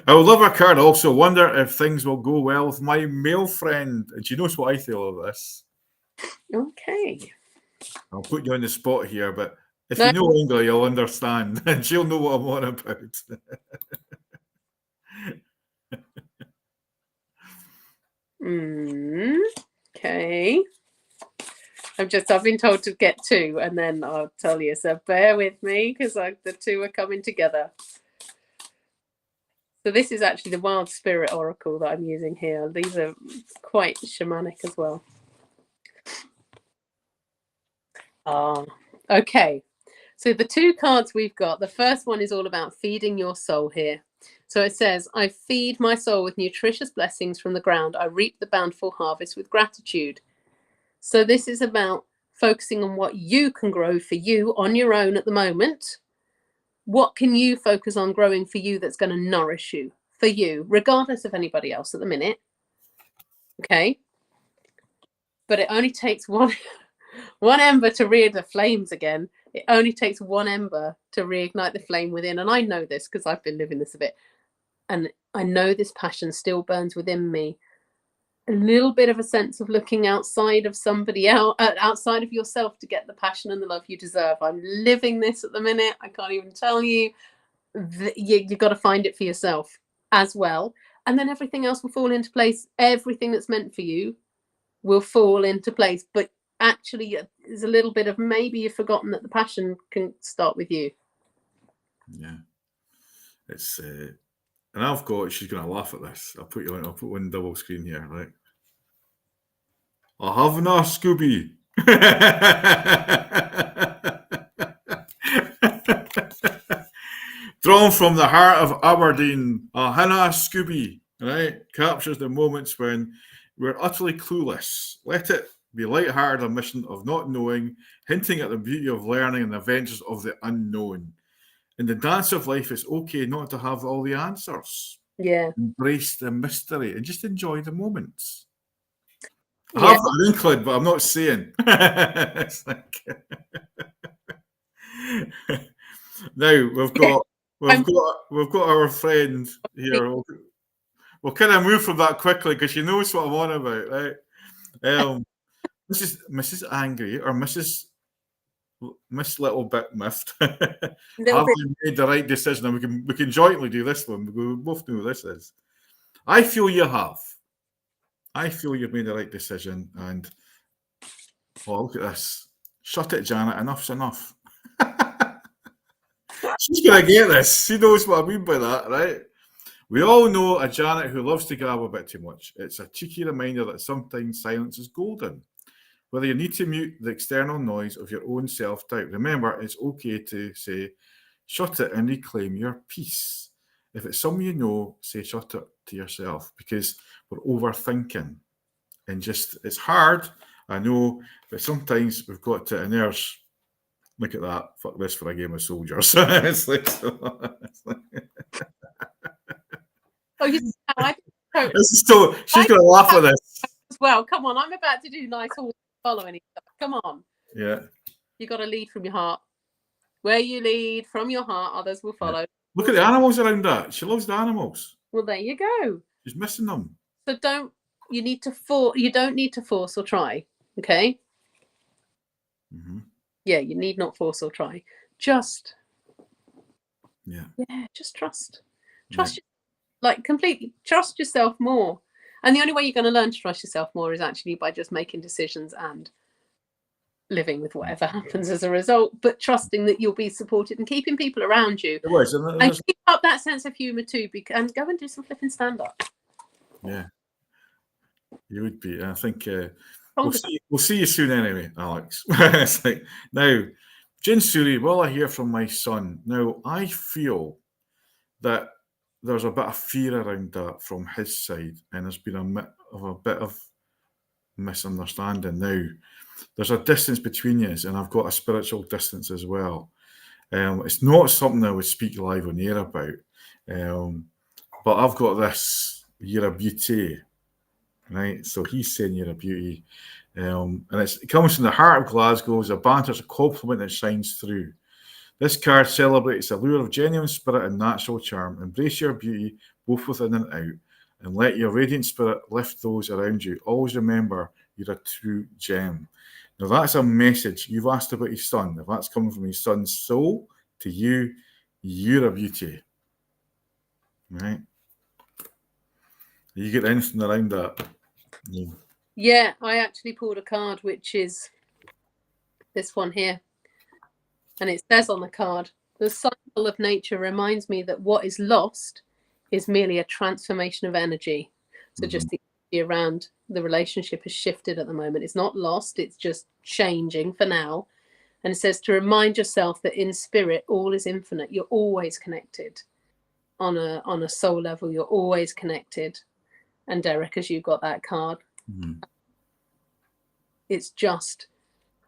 I will love her card. Also, wonder if things will go well with my male friend. And she knows what I feel of this. Okay. I'll put you on the spot here, but if you know Inga, you'll understand, and she'll know what I'm on about. Okay. I've been told to get two, and then I'll tell you. So bear with me, because the two are coming together. So this is actually the Wild Spirit Oracle that I'm using here. These are quite shamanic as well. Okay. So the two cards we've got, the first one is all about feeding your soul here. So it says, I feed my soul with nutritious blessings from the ground. I reap the bountiful harvest with gratitude. So this is about focusing on what you can grow for you on your own at the moment. What can you focus on growing for you that's going to nourish you, for you, regardless of anybody else at the minute? Okay. But it only takes one ember to rear the flames again. It only takes one ember to reignite the flame within. And I know this because I've been living this a bit. And I know this passion still burns within me. A little bit of a sense of looking outside of somebody else, outside of yourself, to get the passion and the love you deserve. I'm living this at the minute. I can't even tell you. You've got to find it for yourself as well. And then everything else will fall into place. Everything that's meant for you will fall into place. But actually, there's a little bit of maybe you've forgotten that the passion can start with you. Yeah. It's... and I've got, she's going to laugh at this. I'll put one double screen here, right? I have na Scooby. Drawn from the heart of Aberdeen, a Hannah Scooby, right? Captures the moments when we're utterly clueless. Let it be light-hearted, a mission of not knowing, hinting at the beauty of learning and the adventures of the unknown. In the dance of life, it's okay not to have all the answers. Yeah. Embrace the mystery and just enjoy the moments. I have an inkling, but I'm not saying. It's like... Now we've got our friend here. We'll kind of move from that quickly because she knows what I'm on about, right? Mrs. Angry or Miss Little Bit Miffed. Have you made the right decision? And we can jointly do this one. We both know what this is. I feel you have. I feel you've made the right decision. And look at this. Shut it, Janet. Enough's enough. She's going to get this. She knows what I mean by that, right? We all know a Janet who loves to gab a bit too much. It's a cheeky reminder that sometimes silence is golden. Whether you need to mute the external noise of your own self-doubt, remember, it's okay to say, shut it and reclaim your peace. If it's someone you know, say shut it to yourself, because we're overthinking. And just, it's hard, I know, but sometimes we've got to, and there's, look at that, fuck this for a game of soldiers. It's like, Oh, you see how I totally this is so, she's going to laugh at this. as well. Come on, I'm about to do nice horse following each other. Come on. Yeah. You got to lead from your heart. Where you lead from your heart, others will follow. Look at the animals around that. She loves the animals. Well, there you go. She's missing them. So you don't need to force or try. Okay. Mm-hmm. Yeah, you need not force or try. Just just trust. Like completely trust yourself more. And the only way you're going to learn to trust yourself more is actually by just making decisions and living with whatever happens as a result, but trusting that you'll be supported and keeping people around you. And keep up that sense of humour too, and go and do some flipping stand-up. Yeah, you would be. I think we'll see you soon anyway, Alex. It's like, now, Jin Suri, will I hear from my son? Now, I feel that there's a bit of fear around that from his side, and there's been a bit of misunderstanding. Now, there's a distance between you, and I've got a spiritual distance as well. It's not something I would speak live on air about, but I've got this, you're a beauty, right? So he's saying you're a beauty, and it comes from the heart of Glasgow. It's a banter, it's a compliment that shines through. This card celebrates the allure of genuine spirit and natural charm. Embrace your beauty, both within and out, and let your radiant spirit lift those around you. Always remember, you're a true gem. Now, that's a message. You've asked about his son. If that's coming from his son's soul to you, you're a beauty. Right? You get anything around that? Yeah, I actually pulled a card, which is this one here. And it says on the card, the cycle of nature reminds me that what is lost is merely a transformation of energy. So just the energy around the relationship has shifted at the moment. It's not lost, it's just changing for now. And it says to remind yourself that in spirit, all is infinite. You're always connected on a soul level. You're always connected. And Derek, as you got that card, it's just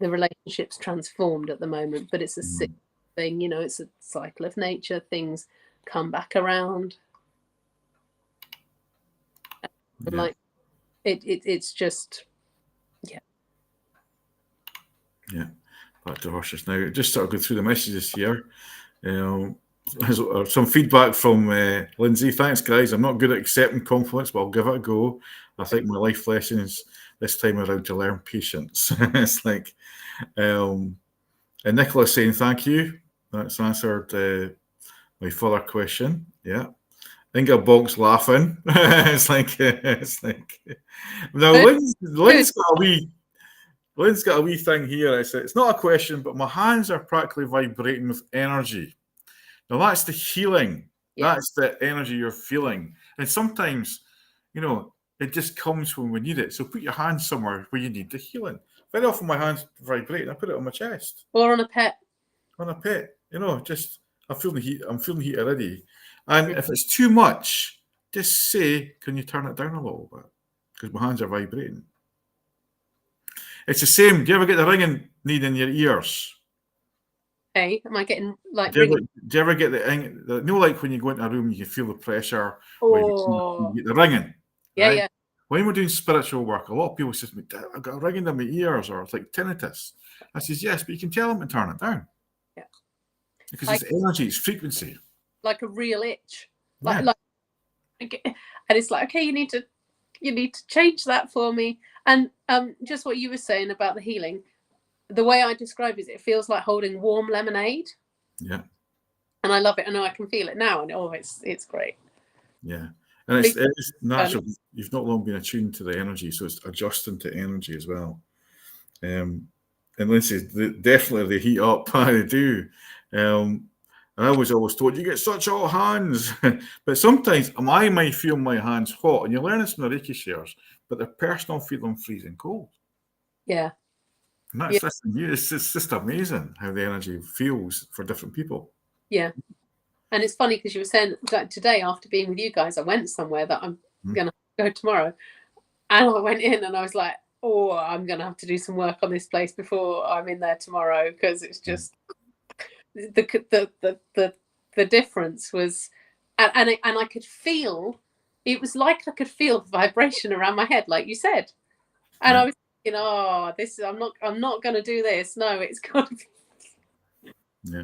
the relationship's transformed at the moment, but it's a thing, you know, it's a cycle of nature. Things come back around. Yeah. Like it's just, yeah. Back to horses now. Just sort of go through the messages here. Some feedback from Lindsay. Thanks, guys. I'm not good at accepting compliments, but I'll give it a go. I think my life lesson is this time around to learn patience. It's like, and Nicola saying thank you. That's answered my further question. Yeah. Inga Bog's laughing. It's like now Lynn's got a wee thing here. It's not a question, but my hands are practically vibrating with energy. Now that's the healing. Yeah. That's the energy you're feeling. And sometimes, you know, it just comes when we need it. So put your hands somewhere where you need the healing. Very often my hands vibrate. I put it on my chest. Or on a pet. On a pet. You know, just I'm feeling the heat already. And if it's too much, just say, can you turn it down a little bit? Because my hands are vibrating. It's the same. Do you ever get the ringing need in your ears? Hey, am I getting like do you ever get the like when you go into a room, you can feel the pressure, you get the ringing. Yeah, right? yeah. When we're doing spiritual work, a lot of people say to me, I've got a ringing in my ears, or it's like tinnitus. I says, yes, but you can tell them to turn it down. Yeah. Because it's energy, it's frequency. Like a real itch. Yeah. And it's like, okay, you need to change that for me. And just what you were saying about the healing, the way I describe it feels like holding warm lemonade. Yeah. And I love it. I know I can feel it now, and it's great. Yeah. And it's natural. You've not long been attuned to the energy, so it's adjusting to energy as well. And Lindsay, definitely they heat up. They do. I was always told, you get such hot hands. But sometimes I might feel my hands hot, and you learn this from the Reiki shares, but the personal feeling freezing cold. Yeah. And it's just amazing how the energy feels for different people. Yeah. And it's funny because you were saying that today, after being with you guys, I went somewhere that I'm going to go tomorrow. And I went in and I was like, oh, I'm going to have to do some work on this place before I'm in there tomorrow, because it's just the difference was, and I could feel, it was like I could feel the vibration around my head, like you said. And I was thinking, oh, I'm not going to do this. No, it's got to be. Yeah.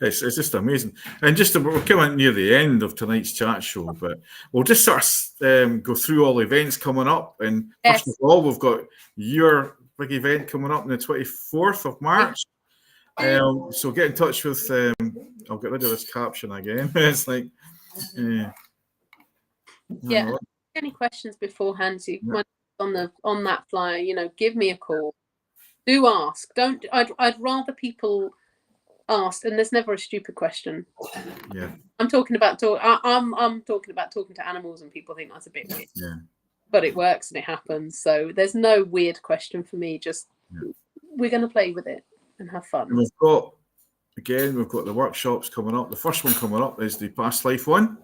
It's just amazing. And we're coming near the end of tonight's chat show, but we'll just sort of go through all the events coming up. And first of all, we've got your big event coming up on the 24th of March. So get in touch with, I'll get rid of this caption again. It's like, any questions beforehand, so you can on that flyer, give me a call. Do ask. I'd rather people asked, and there's never a stupid question. Yeah, I'm talking about I'm talking about talking to animals, and people think that's a bit weird. Yeah, but it works and it happens. So there's no weird question for me. Just we're going to play with it and have fun. And we've got the workshops coming up. The first one coming up is the past life one,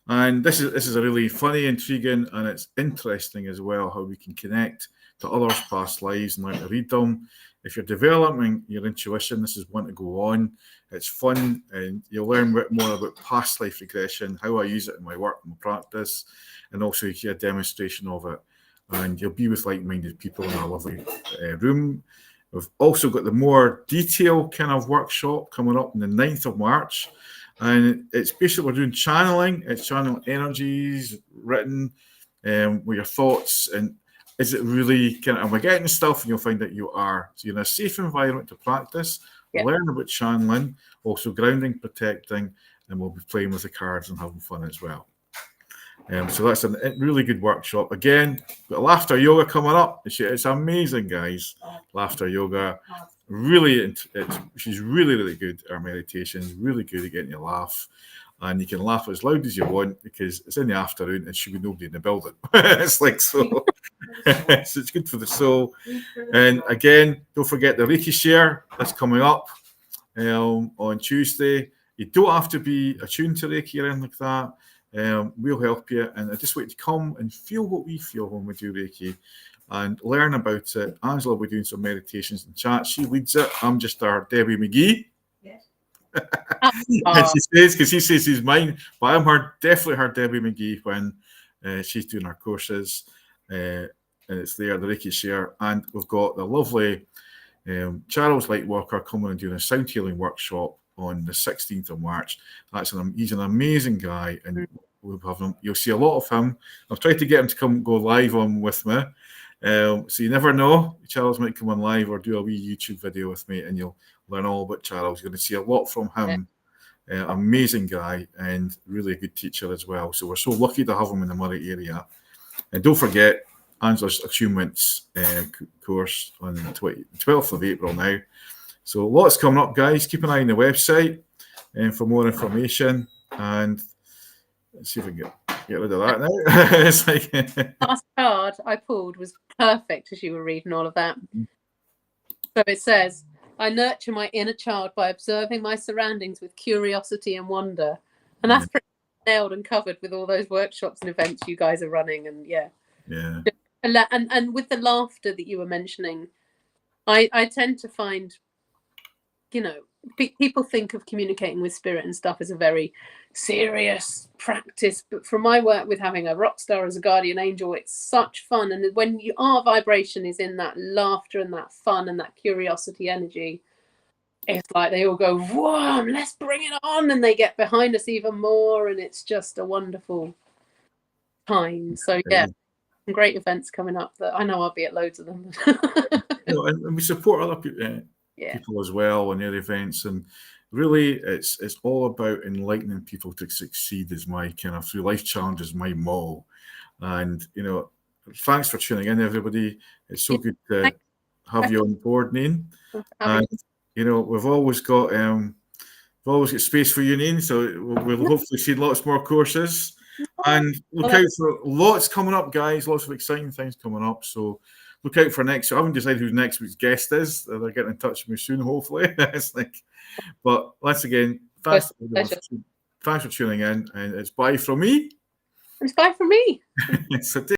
and this is a really funny, intriguing, and it's interesting as well how we can connect to others' past lives and learn to read them. If you're developing your intuition, this is one to go on. It's fun, and you'll learn a bit more about past life regression, how I use it in my work and my practice, and also you get a demonstration of it. And you'll be with like-minded people in a lovely room. We've also got the more detailed kind of workshop coming up on the 9th of March. And it's basically, we're doing channeling. It's channeling energies, written, with your thoughts, and is it really kind of, am I getting stuff? And you'll find that you are. So you're in a safe environment to practice, learn about channeling, also grounding, protecting, and we'll be playing with the cards and having fun as well. So that's a really good workshop. Again, got laughter yoga coming up. It's amazing, guys. Laughter yoga. Really, she's really, really good at our meditations, really good at getting you to laugh. And you can laugh as loud as you want because it's in the afternoon and should be nobody in the building. It's like so. So it's good for the soul. And again, don't forget the Reiki share that's coming up on Tuesday. You don't have to be attuned to Reiki or anything like that. We'll help you. And I just want you to come and feel what we feel when we do Reiki and learn about it. Angela will be doing some meditations and chat. She leads it. I'm just our Debbie McGee. And she says, because he says he's mine, but I'm definitely her Debbie McGee when she's doing her courses. And it's there, the Reiki share. And we've got the lovely Charles Lightwalker coming and doing a sound healing workshop on the 16th of March. He's an amazing guy, and we'll have him. You'll see a lot of him. I've tried to get him to come go live on with me. So you never know. Charles might come on live or do a wee YouTube video with me, and you'll learn all about Charles. You're going to see a lot from him. Amazing guy and really a good teacher as well. So we're so lucky to have him in the Murray area. And don't forget Angela's Attunements course on the 12th of April now. So lots coming up, guys. Keep an eye on the website for more information. And let's see if we can get rid of that now. It's like last card I pulled was perfect as you were reading all of that. So it says, I nurture my inner child by observing my surroundings with curiosity and wonder. And that's pretty nailed and covered with all those workshops and events you guys are running. And and with the laughter that you were mentioning, I tend to find, people think of communicating with spirit and stuff as a very serious practice, but from my work with having a rock star as a guardian angel, it's such fun. And when our vibration is in that laughter and that fun and that curiosity energy, it's like they all go, whoa, let's bring it on, and they get behind us even more, and it's just a wonderful time. So some great events coming up that I know I'll be at loads of them. And we support other people as well on their events, and really it's all about enlightening people to succeed is my kind of through life challenges, my motto. And thanks for tuning in, everybody. It's so good to have you on board, Neen. And we've always got space for you, Neen, so we'll hopefully see lots more courses. And look out for lots coming up, guys. Lots of exciting things coming up. So look out for next. So I haven't decided who next week's guest is. They're getting in touch with me soon, hopefully. But once again, thanks. thanks for tuning in, and it's bye from me. It's bye from me. So